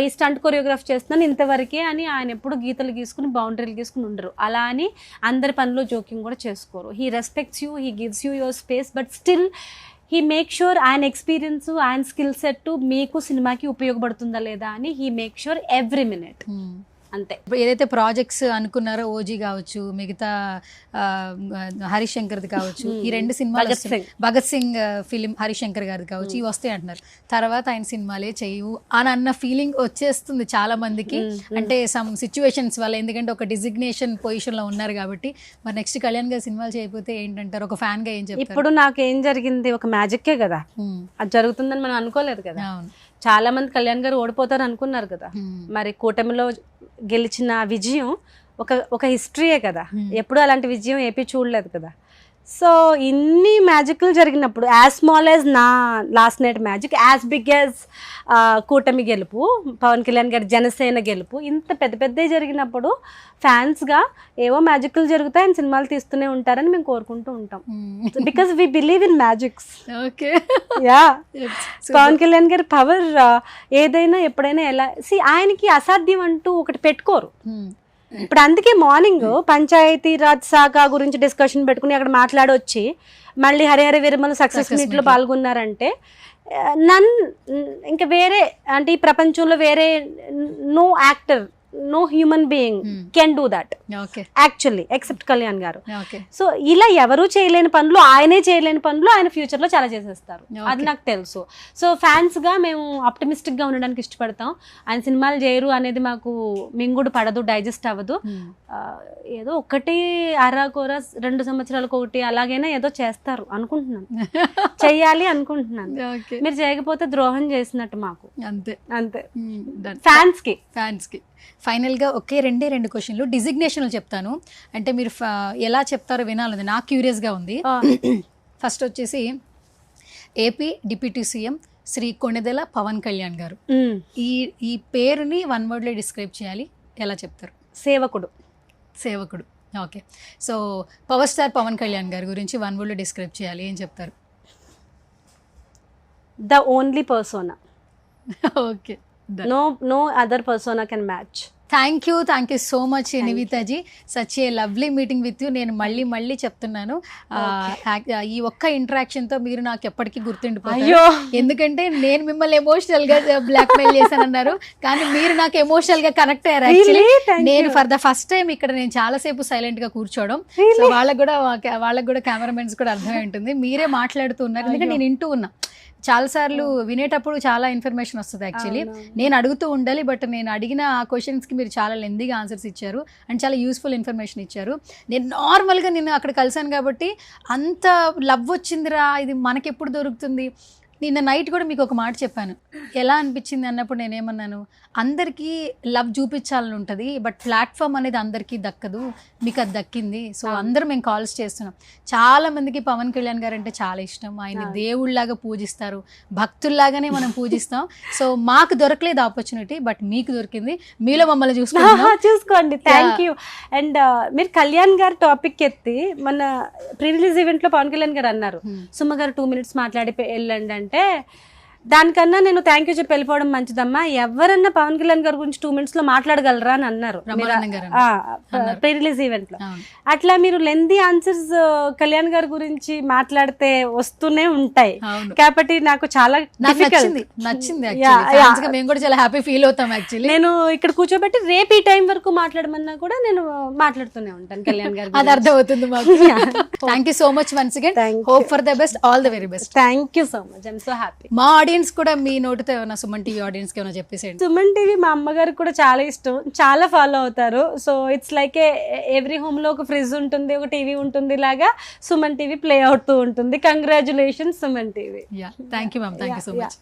ఈ స్టంట్ కొరియోగ్రాఫ్ చేస్తున్నాను ఇంతవరకే అని ఆయన ఎప్పుడు గీతలు గీసుకుని బౌండరీలు గీసుకుని ఉండరు. అలా అని అందరి పనిలో జోక్యం కూడా చేసుకోరు. He respects you, he gives you your space, but still he make sure ఆయన ఎక్స్పీరియన్స్, ఆయన స్కిల్ సెట్ మీకు సినిమాకి ఉపయోగపడుతుందా లేదా అని he make sure every minute. అంతే. ఏదైతే ప్రాజెక్ట్స్ అనుకున్నారో ఓజీ కావచ్చు, మిగతా హరీష్ శంకర్ది కావచ్చు, ఈ 2 సినిమాలు భగత్ సింగ్ ఫిలిం హరీష్ శంకర్ గారిది కావచ్చు, ఇవి వస్తాయి అంటున్నారు. తర్వాత ఆయన సినిమాలే చేయవు అని అన్న ఫీలింగ్ వచ్చేస్తుంది చాలా మందికి. అంటే సమ్ సిచ్యువేషన్స్ వల్ల, ఎందుకంటే ఒక డిజిగ్నేషన్ పొజిషన్ లో ఉన్నారు కాబట్టి. మరి నెక్స్ట్ కళ్యాణ్ గారి సినిమాలు చేయకపోతే ఏంటంటారు? ఒక ఫ్యాన్ గా ఏం చెప్తారు? ఇప్పుడు నాకేం జరిగింది, ఒక మ్యాజిక్కే కదా, అది జరుగుతుందని మనం అనుకోలేదు కదా. చాలా మంది కళ్యాణ్ గారు ఓడిపోతారు అనుకున్నారు కదా. మరి కూటమిలో గెలిచిన విజయం ఒక హిస్టరీయే కదా. ఎప్పుడు అలాంటి విజయం ఏపీ చూడలేదు కదా. సో ఇన్ని మ్యాజిక్లు జరిగినప్పుడు, యాజ్ స్మాల్ యాజ్ నా last night magic, as big as కూటమి గెలుపు, పవన్ కళ్యాణ్ గారి జనసేన గెలుపు, ఇంత పెద్ద పెద్ద జరిగినప్పుడు ఫ్యాన్స్గా ఏవో మ్యాజిక్లు జరుగుతాయి, ఆయన సినిమాలు తీస్తూనే ఉంటారని మేము కోరుకుంటూ ఉంటాం. Because we believe in magics. Okay, yeah, Pawan Kalyan గారి పవర్ ఏదైనా ఎప్పుడైనా ఎలా ఆయనకి అసాధ్యం అంటూ ఒకటి పెట్టుకోరు. ఇప్పుడు అందుకే మార్నింగ్ పంచాయతీ రాజ్ శాఖ గురించి డిస్కషన్ పెట్టుకుని అక్కడ మాట్లాడొచ్చి మళ్ళీ హరిహర వీరమల సక్సెస్ మీట్ లో పాల్గొన్నారంటే ఇంకా వేరే అంటే ఈ ప్రపంచంలో వేరే no actor, no human being can do that actually except Kalyan garu. So ఇలా ఎవరూ చేయలేని పనులు, ఆయనే చేయలేని పనులు ఆయన ఫ్యూచర్ లో చాలా చేసేస్తారు, అది నాకు తెలుసు. సో ఫ్యాన్స్ గా మేము ఆప్టమిస్టిక్ గా ఉండడానికి ఇష్టపడతాం. ఆయన సినిమాలు చేయరు అనేది మాకు మింగుడు పడదు, డైజెస్ట్ అవ్వదు. ఏదో ఒకటి అరాకొర 2 సంవత్సరాలకు ఒకటి అలాగైనా ఏదో చేస్తారు అనుకుంటున్నాను, చెయ్యాలి అనుకుంటున్నాను. మీరు చేయకపోతే ద్రోహం చేసినట్టు మాకు. అంతే అంతే. ఫ్యాన్స్ కి ఫైనల్గా ఒకే 2 క్వశ్చన్లు, డిజిగ్నేషన్లు చెప్తాను. అంటే మీరు ఎలా చెప్తారో వినాలని నాకు క్యూరియస్గా ఉంది. ఫస్ట్ వచ్చేసి AP deputy CM Shri Konidela Pawan Kalyan garu, ఈ పేరుని 1 wordలో డిస్క్రైబ్ చేయాలి, ఎలా చెప్తారు? సేవకుడు. Okay. So power star Pawan Kalyan గారి గురించి 1 wordలో డిస్క్రైబ్ చేయాలి, ఏం చెప్తారు? The only persona. Okay, no other persona can match. Thank you so much Nivitaji, such a lovely meeting with you. నేను మళ్ళీ చెప్తున్నాను, ఈ ఒక్క ఇంటరాక్షన్తో మీరు నాకు ఎప్పటికీ గుర్తుండిపోయారు. ఎందుకంటే నేను మిమ్మల్ని ఎమోషనల్గా బ్లాక్మెయిల్ చేశానన్నారు, కానీ మీరు నాకు ఎమోషనల్గా కనెక్ట్ అయ్యారు. యాక్చువల్లీ నేను ఫర్ ద ఫస్ట్ టైం ఇక్కడ నేను చాలాసేపు సైలెంట్గా కూర్చోవడం, సో వాళ్ళకు కూడా కెమెరామెన్స్ కూడా అర్థమై ఉంటుంది. మీరే మాట్లాడుతూ ఉన్నారు, ఎందుకంటే నేను వింటూ ఉన్నా. చాలాసార్లు వినేటప్పుడు చాలా ఇన్ఫర్మేషన్ వస్తుంది. యాక్చువల్లీ నేను అడుగుతూ ఉండాలి, బట్ నేను అడిగిన ఆ క్వశ్చన్స్కి మీరు చాలా లెందీగా ఆన్సర్స్ ఇచ్చారు అండ్ చాలా యూస్ఫుల్ ఇన్ఫర్మేషన్ ఇచ్చారు. నేను నార్మల్గా నిన్ను అక్కడ కలిసాను కాబట్టి అంత లవ్ వచ్చిందిరా, ఇది మనకెప్పుడు దొరుకుతుంది. నిన్న నైట్ కూడా మీకు ఒక మాట చెప్పాను, ఎలా అనిపించింది అన్నప్పుడు నేనేమన్నాను, అందరికీ లవ్ చూపించాలని ఉంటుంది, బట్ ప్లాట్ఫామ్ అనేది అందరికీ దక్కదు, మీకు అది దక్కింది. సో అందరూ మేము కాల్స్ చేస్తున్నాం. చాలా మందికి పవన్ కళ్యాణ్ గారు అంటే చాలా ఇష్టం, ఆయన దేవుళ్ళలాగా పూజిస్తారు, భక్తుల్లాగానే మనం పూజిస్తాం. సో మాకు దొరకలేదు ఆపర్చునిటీ, బట్ మీకు దొరికింది, మీలో మమ్మల్ని చూసుకోండి. Thank you. అండ్ మీరు కళ్యాణ్ గారు టాపిక్ ఎత్తి మన ప్రీ రిలీజ్ ఈవెంట్ లో పవన్ కళ్యాణ్ గారు అన్నారు, సుమ గారు 2 minutes మాట్లాడి వెళ్ళండి అంటే దానికన్నా నేను థ్యాంక్ యూ చెప్పి వెళ్ళిపోవడం మంచిదమ్మా, ఎవరన్నా పవన్ కళ్యాణ్ గారి గురించి 2 minutes లో మాట్లాడగలరా అని అన్నారు బ్రహ్మానందం గారు ప్రీ రిలీజ్ ఈవెంట్ లో. అవును. అట్లా మీరు లెందీ ఆన్సర్స్ కళ్యాణ్ గారి గురించి మాట్లాడితే వస్తూనే ఉంటాయి అవును. కాబట్టి నాకు చాలా నాకు difficult. నచ్చింది Yeah, actually. Fans గా మేము కూడా చాలా హ్యాపీ ఫీల్ అవుతాం యాక్చువల్లీ. నేను ఇక్కడ కూర్చోబెట్టి రేపు ఈ టైం వరకు మాట్లాడమన్నా కూడా నేను మాట్లాడుతూనే ఉంటాను కళ్యాణ్ గారి అది అర్థం అవుతుంది మాకు. Thank you so much once again. Thank hope for the best, all the very best. Thank you so much, I'm so happy. మా ఆడియన్స్ కూడా మీ నోటితో ఏమైనా సుమన్ టీవీ ఆడియన్స్ కి ఏమైనా చెప్పేసేయండి. సుమన్ టీవీ మా అమ్మగారికి కూడా చాలా ఇష్టం, చాలా ఫాలో అవుతారు. So it's like every home లో ఒక ఫ్రిడ్జ్ ఉంటుంది, ఒక టీవీ ఉంటుంది, లాగా సుమన్ టీవీ ప్లే అవుతూ ఉంటుంది. Congratulations Suman TV. Thank you ma'am, thank you so much.